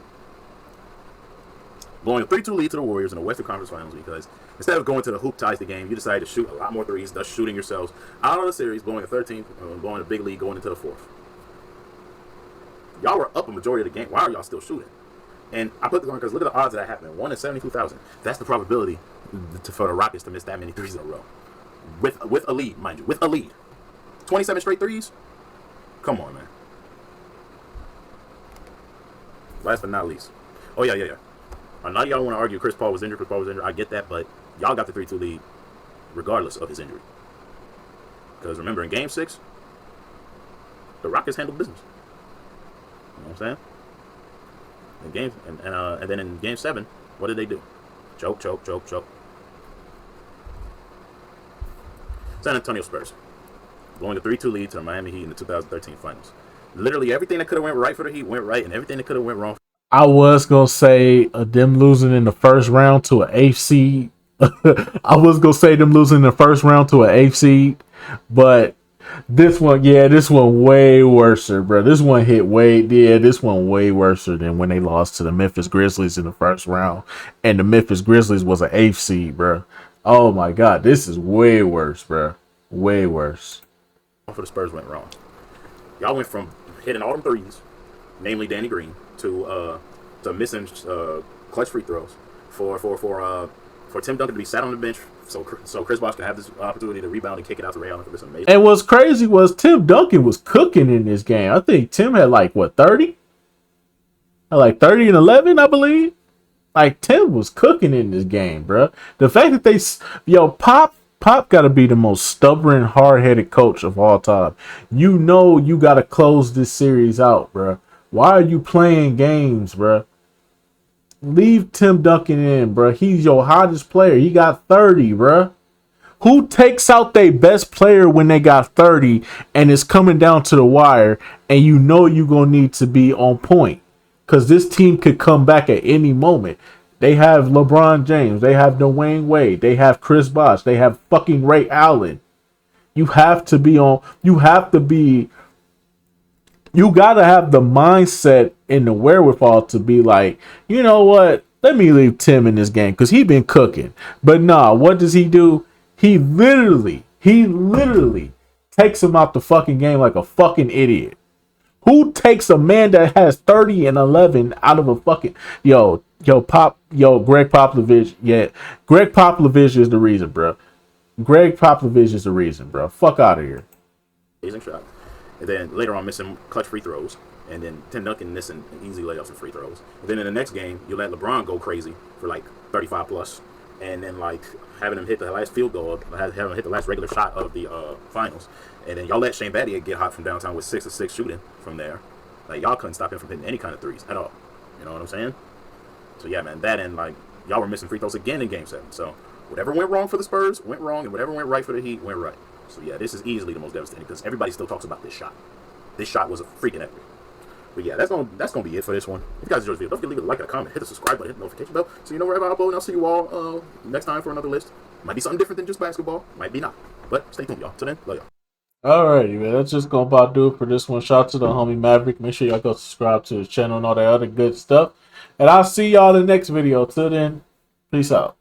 Speaker 2: Blowing a 3-2 lead to the Warriors in the Western Conference Finals because instead of going to the hoop ties the game, you decided to shoot a lot more threes, thus shooting yourselves out of the series, blowing a 13th, blowing a big lead going into the fourth. Y'all were up a majority of the game. Why are y'all still shooting? And I put this on because look at the odds of that happening. 1 in 72,000. That's the probability for the Rockets to miss that many threes in a row. With a lead, mind you. With a lead. 27 straight threes? Come on, man. Last but not least. Oh, yeah. I know y'all want to argue Chris Paul was injured. I get that, but y'all got the 3-2 lead regardless of his injury. Because remember, in Game 6, the Rockets handled business. You know what I'm saying? And then in Game 7, what did they do? Choke. San Antonio Spurs blowing a 3-2 lead to the Miami Heat in the 2013 Finals. Literally everything that could have went right for the Heat went right, and everything that could have went wrong.
Speaker 1: I was gonna say them losing in the first round to an 8th seed. I was gonna say them losing in the first round to an 8th seed, but this one way worse, bro. This one way worse than when they lost to the Memphis Grizzlies in the first round, and the Memphis Grizzlies was an 8th seed, bro. Oh my God, this is way worse, bro. Way worse.
Speaker 2: For the Spurs went wrong. Y'all went from hitting all them threes, namely Danny Green, to missing clutch free throws for Tim Duncan to be sat on the bench so Chris Bosh could have this opportunity to rebound and kick it out to Ray Allen for this amazing.
Speaker 1: And what's crazy was Tim Duncan was cooking in this game. I think Tim had 30? Like 30 and 11, I believe. Like Tim was cooking in this game, bro. The fact that Pop got to be the most stubborn, hard-headed coach of all time. You know you got to close this series out, bro. Why are you playing games, bro? Leave Tim Duncan in, bro. He's your hottest player. He got 30, bro. Who takes out their best player when they got 30 and it's coming down to the wire and you know you're going to need to be on point? Because this team could come back at any moment. They have LeBron James. They have Dwayne Wade. They have Chris Bosh. They have fucking Ray Allen. You have to be on. You have to be. You gotta have the mindset and the wherewithal to be like, you know what? Let me leave Tim in this game because he been cooking. But nah, what does he do? He literally takes him out the fucking game like a fucking idiot. Who takes a man that has 30 and 11 out of a fucking Greg Popovich? Yeah, Greg Popovich is the reason, bro. Greg Popovich is the reason, bro. Fuck out of here.
Speaker 2: Amazing shot. And then later on, missing clutch free throws. And then Tim Duncan missing easy layups and free throws. And then in the next game, you let LeBron go crazy for like 35 plus. And then like having him hit the last field goal, having him hit the last regular shot of the finals. And then y'all let Shane Battier get hot from downtown with 6 of 6 shooting from there. Like y'all couldn't stop him from hitting any kind of threes at all. You know what I'm saying? So yeah, man, that and like y'all were missing free throws again in Game 7. So whatever went wrong for the Spurs went wrong, and whatever went right for the Heat went right. So yeah, this is easily the most devastating because everybody still talks about this shot. This shot was a freaking epic. But yeah, that's gonna be it for this one. If you guys enjoyed this video, don't forget to leave a like and a comment, hit the subscribe button, hit the notification bell, so you know wherever I upload. And I'll see you all next time for another list. Might be something different than just basketball, might be not. But stay tuned, y'all. Till then, love y'all.
Speaker 1: Alrighty, man. That's just gonna about do it for this one. Shout out to the homie Maverick. Make sure y'all go subscribe to his channel and all that other good stuff. And I'll see y'all in the next video. Till then, peace out.